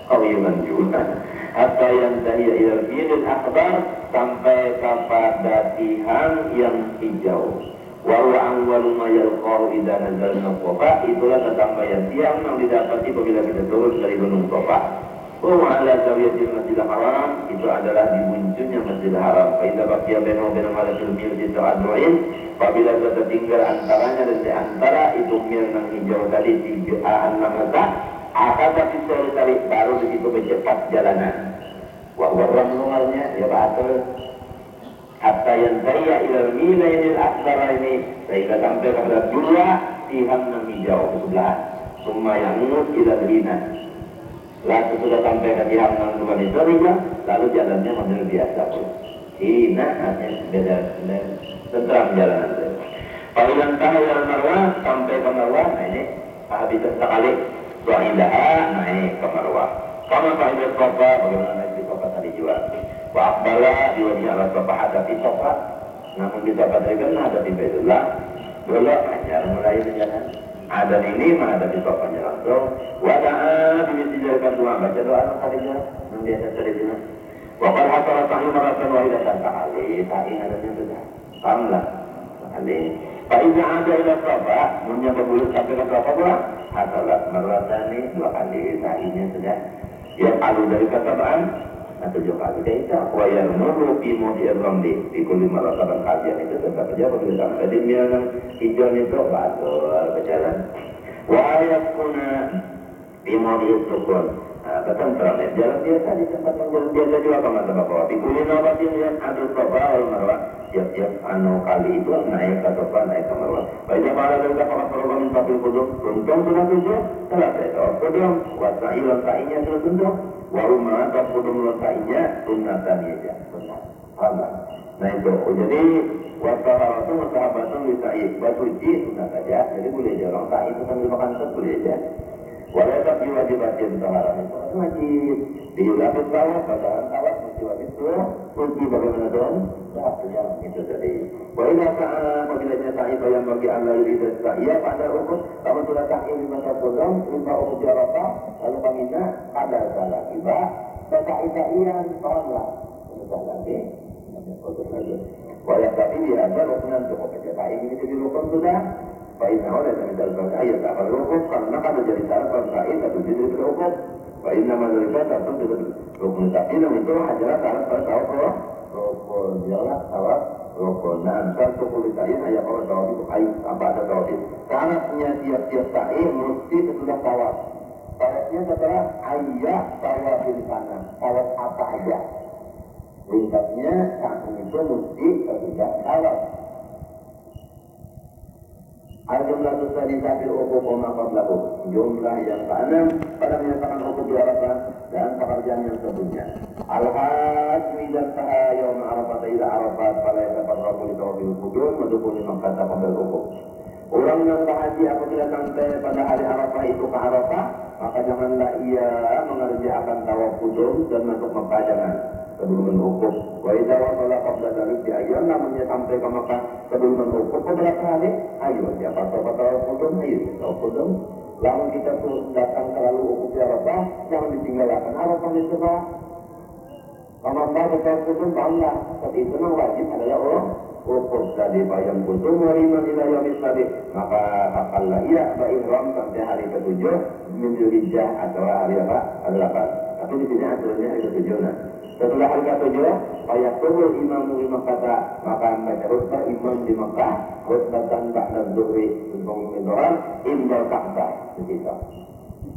qawiman juga hatta yantahi ila al akbar sampai kepada tiang yang hijau wa huwa awwalu ma yalqahu idza nazalna Safa itulah kesampaian tiang yang didapati apabila kita turun dari Gunung Safa. Ala zawiyatil Masjidil Haram itu adalah di buncitnya Masjidil Haram. Faida baqiya bainahu wa bain malakil mil di ta'addu'in apabila sudah tinggal antaranya dan di antara itu mil yang hijau tadi di an-namata akan tapi sekali baru begitu bercepat jalanan. Wa warang luarnya ya batal hatta yang saya ilal milainil akbar ini sehingga sampai pada dua tiang yang hijau ke sebelah summa yamut ila Madinah. Lalu sudah sampai ke Jiham dengan itu lalu jalannya model biasa pun. Hina hanya beda tentram jalanan itu. Kalau yang tahu yang Marwah sampai ke Marwah, nah ini habis sekali Suaidah naik ke Marwah. Sama Faidah Sofa, bagaimana naik di Sofa tadi juga. Wa Akbala diwajib ala Sofa hadapi Sofa. Namun di Sofa tadi kan hadapi Baitullah. Belok hanya mulai jalan. Ada ini mah ada di Sofanya langsung. Wada'a dimisijilkan doa baca doa tadinya yang biasa tadinya. Wakal hasalah sahi maratan wahidatan ta'ali sa'i adanya sudah. Alhamdulillah. Ta'ali. Fa'idha ada ila Sofa, munya berbulut sampai ke Sofa pula. Hasalah maratani 2 kali sa'inya sudah. Yang alu dari katabaan. 7 kali desa. Wa yarmuru fi mudi'ir ramli. Di kulli maratan kajian itu tetap saja berbeda. Jadi yang hijau itu batul berjalan. Wa ayatkuna fi mudi'ir sukun. Betul terang jalan biasa di tempat yang jalan biasa juga kemana bapak. Di kulli nabatin yang ada Sofa wal Marwah. Tiap-tiap kali itu naik ke Sofa, naik ke Marwah. Baiknya para dari kapal program tapi kudus. Untung sudah 7. Selesai toh kudus. Wasailan sa'inya sudah tunjuk. Warumah atau kudus lekainya sunatan aja. Sunat. Alhamdulillah. Nah itu. Jadi wasahabatun wasahabatun lisa'id. Basuci sunat saja. Jadi boleh aja orang sa'i itu sambil makan set boleh aja. Walau tapi wajibatin taharan itu wajib diulapin tawaf, bacaan tawaf mesti wajib tuh kunci bagaimana dong? Nah, yang itu tadi. Wa'inah sa'a apabila sa'i yang bagi Allah yuridu sa'iyah pada ukur kamu sudah sa'i di masa kodong lima ukur jarata lalu paminah ada salah iba sa'i sa'iyan pahamlah ini salah lagi untuk lagi wayak tapi dia ada rukunan cukup aja sa'i ini jadi rukun sudah Fa'inna oleh dan dalam ayat akan rukun karena kan menjadi syarat sa'i atau jadi rukun Fa'inna manusia tertentu tidak rukun tapi itu adalah syarat tawaf rukun jalan tawaf rukun nah satu kulitain ayat orang tawaf itu apa ada tawaf syaratnya tiap-tiap sa'i mesti sesudah tawaf syaratnya setelah ayat tawaf di sana tawaf apa aja ringkasnya saat itu mesti sesudah tawaf Al-jumlah tadi sambil ukur maka berlaku jumlah yang ke-6 pada menyatakan ukur di Arafah dan pekerjaan yang sebelumnya. Al-hajj midan saha yawm Arafah ila Arafat pada yang dapat rakul di tawafil kudus mendukung imam kata pembel ukur. Orang yang berhaji apabila sampai pada hari Arafah itu ke Arafah maka janganlah ia mengerjakan tawaf kudus dan masuk Mekah jangan sebelum menukuk. Wa idza wasala qabla dzalik di ayat namanya sampai ke Mekah sebelum menukuk beberapa hari ayo dia tawaf kudus ayo tawaf kudus lalu kita tuh datang terlalu ukuk di Arafah jangan ditinggalkan Arafah itu Pak Kamambah tawaf kudus bangga tapi itu wajib adalah orang ukuk tadi bayam kudus wariman ila yaumil sabit maka akallah ia ihram sampai hari ke-7 Dzul Hijjah atau hari apa? Hari 8 tapi di sini aturannya hari ke-7 nah setelah hari ke-7, ayat turun imamu di Makkah, maka membaca khutbah imam di Makkah, khutbatan ba'da zuhri, untuk orang indal Ka'bah, begitu.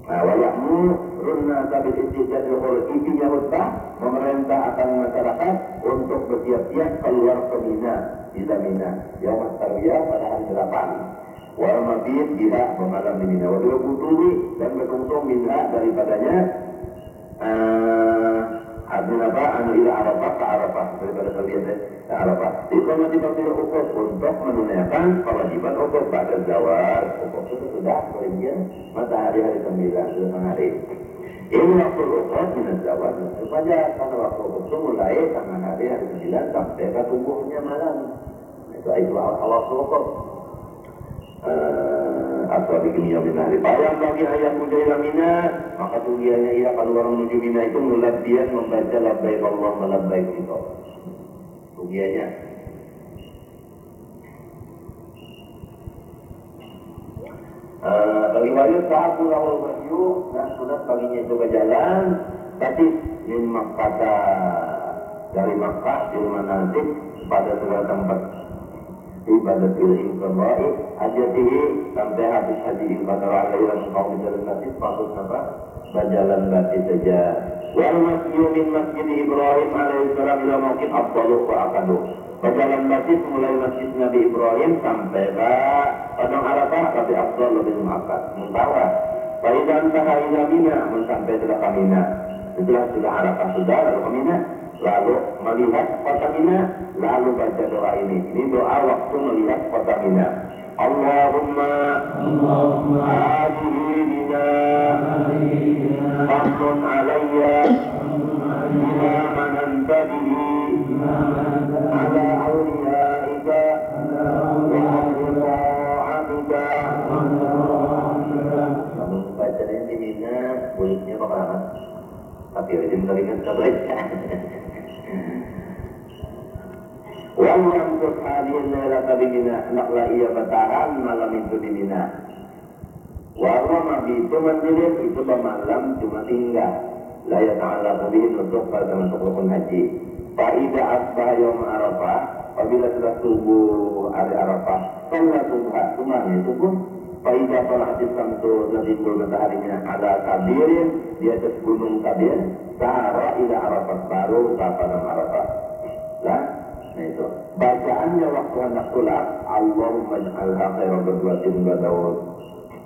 Nah, wayakmu runna sabil istijad al-khulul intinya khutbah, memerintah akan masyarakat untuk bersiap-siap keluar ke Mina, di Mina, Yaum Tarwiyah pada hari 8. Wal mabit bila bermalam di Mina, wabil kutubi dan berkuntung minha daripadanya. Artinya apa? Anu ila Arafah ke Arafah daripada terbiasa ke Arafah. Itu masih pakai ukuf untuk menunaikan kewajiban ukuf pada zawal. Ukuf itu sudah kemudian matahari hari 9 sudah hari. Ini waktu ukuf minat zawal. Supaya pada waktu ukuf itu mulai tengah hari 9 sampai ke tubuhnya malam. Itu awal ukuf. Atau bikin yamin hari bayang bagi ayat muda Mina maka tujuannya ia kalau orang menuju Mina itu melabbian membaca labbaik Allahumma labbaik itu tujuannya bagi wajib sahabu lahul wahyu dan sunat baginya itu berjalan tapi min Makkah dari Makkah di rumah nanti pada sebuah tempat ibadat il-inqadai ajatihi sampai habis haji ibadah alaihi kaum berjalan batis patut apa berjalan batis saja wal masyu min masjid Ibrahim alaihi salam ila mauqif afdalu wa akadu berjalan batis mulai masjid Nabi Ibrahim sampai ke Padang Arafah tapi afdal lebih mengakad mentawa Faidan ila Mina, sampai sudah ke Mina. Sudah Arafah sudah, lalu ke Mina, lalu melihat kota Mina, lalu baca doa ini. Ini doa waktu melihat kota Mina. Allahumma hadhihi Mina, fadlun alayya, bima mananta bihi, ala awliyaika, wa ahli ta'atika. Kamu baca ini di Mina, kulitnya bakal amat. Tapi rajin kali kan sudah baca. Wa'u amtus hadirin lalata di Mina, nakla ia bertahan malam itu di Mina. Wa'u mabitu mandirin, itu malam cuma tinggal. Layak ta'ala kubihin untuk pada masuk rukun haji. Fa'ida asbah yawm Arafah, apabila sudah subuh hari Arafah, sholat subhat, sumarnya subuh. Fa'ida sholat Islam itu lebih mataharinya ada kabirin, di atas gunung kabir, sahara ila Arafah, baru pada Arafah. Nah itu bacaannya waktu hendak sholat, Allahumma ij'alha khairan berbuatin badaud.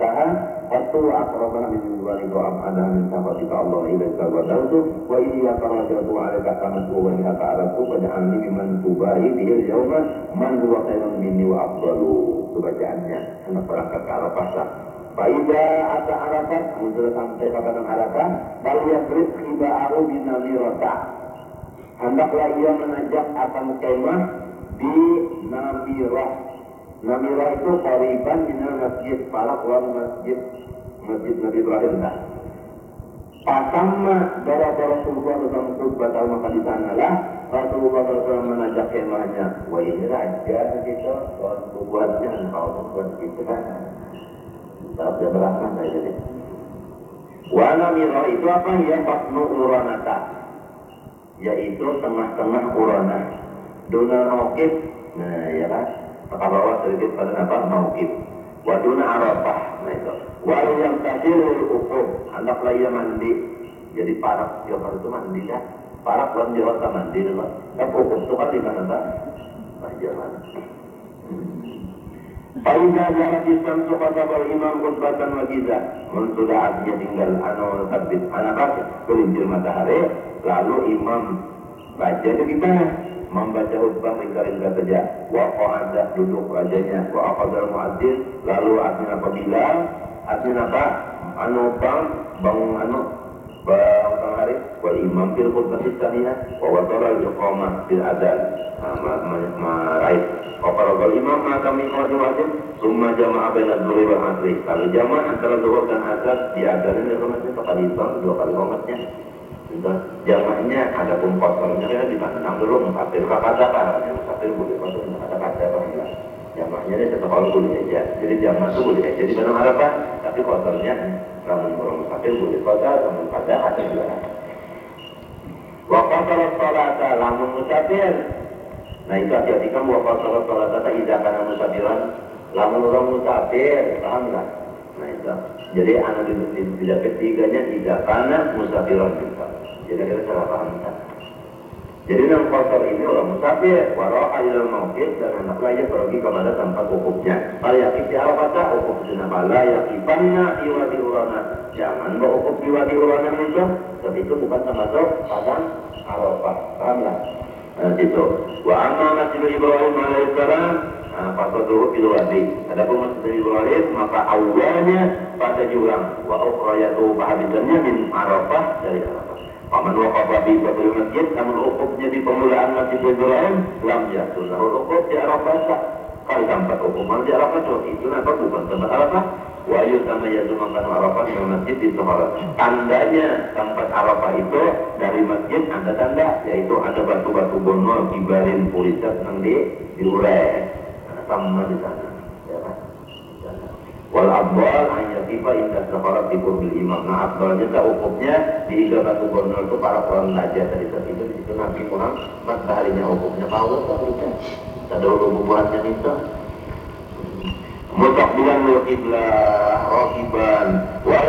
Tahan waktu akrabana min dzalika abada min sahabatika Allah ilaika badaud wa iya farajatu alaika kama wa in ta'alatu waj'alni mimman tubai bil yawma man huwa khairun minni wa afdalu. Itu bacaannya hendak berangkat ke Arafah. Faida ata Arafah, sudah sampai pada Arafah, bal yaqrib khiba'ahu bin namirata. Hendaklah ia menajak akan kemah di Namirah. Namirah itu qariban minal masjid Falak wal masjid Nabi Ibrahim. Pasamma darah Rasulullah SAW batal maka di sanalah Rasulullah SAW menajak kemahnya. Wah ini raja gitu, kalau buatnya kalau buat gitu kan. Tapi belakang saja deh. Wa Namirah itu apa ya? Fasnu uranata, yaitu tengah-tengah urana. Duna mauqif, nah ya kan, maka bawah sedikit pada apa? Mauqif. Wa duna Arafah, nah itu. Wa yang tajirul uqub, hendaklah ia mandi. Jadi parak, Jawa itu mandi kan? Parak dalam Jawa itu mandi dulu. Tapi uqub itu kan di mana tak? Jawa. Faidah jarak Islam kepada imam khutbatan wajizah. Sudah artinya tinggal terbit anak kelintir matahari. Lalu imam baca itu kita membaca khutbah ringkas saja. Wa qa'ada duduk rajanya. Wa aqadal muadzin. Lalu artinya apabila artinya apa? Bangun hari. Wal imam fil khutbah istaniyah. Wa watara al-iqamah fil adzan. Maraih. Kalau imam kami khutbah wajib. Summa jama'a baina dzhuri wal asri. Kalau jamaah antara zuhur dan asar di adzan ini rumahnya sekali imam, dua kali qomatnya. Jamaknya ada pun kotornya kan di mana dulu musafir kata musafir boleh kotor kata apa jamaknya ini tetap kalau boleh aja. Jadi jamak itu boleh aja di mana Arafah, tapi kotornya namun orang musafir boleh kotor, namun pada ada juga. Waktu sholat lamun musafir, nah itu hati-hati kan waktu sholat tak izakan musafiran, lamun orang musafir, paham nggak? Nah itu. Jadi anak tidak ketiganya tidak karena musafiran juga. Jadi kita salah paham kan. Jadi yang kotor ini orang musafir, waroh ayat mauqif dan hendaklah ia pergi kepada tempat wukufnya. Kalau yakif di Arafah, wukuf di Nabala, yakifannya di wadi urana. Jangan bawa wukuf di wadi urana itu, tapi itu bukan termasuk padang Arafah. Pahamlah? Nah itu. Wa amma Masjid Ibrahim alaihissalam. Pasal dulu itu wadi. Adapun Masjid Ibrahim maka awalnya pada jurang. Wa ukhrayatu bahagiannya min Arafah dari Arafah. Paman waqafa bi babil masjid, namun ukufnya di permulaan Masjid Ibrahim lam yasul lahu ukuf di Arafah. Kalau tempat ukuman di Arafah itu apa bukan tempat Arafah? Wa yusama yazumakan Arafah di masjid di Sahara. Tandanya tempat Arafah itu dari masjid ada tanda, yaitu ada batu-batu bonol kibarin pulitat yang diurai sama di sana. Ya kan? Wal abdal hanya tiba indah sekolah tidur bil imam. Nah abdalnya tak ukufnya di batu bonol itu para orang raja dari saat itu di situ Nabi Muhammad mataharinya ukufnya power tak bisa. Ada hubungannya itu. Mutakbilan lil qiblah raqiban wa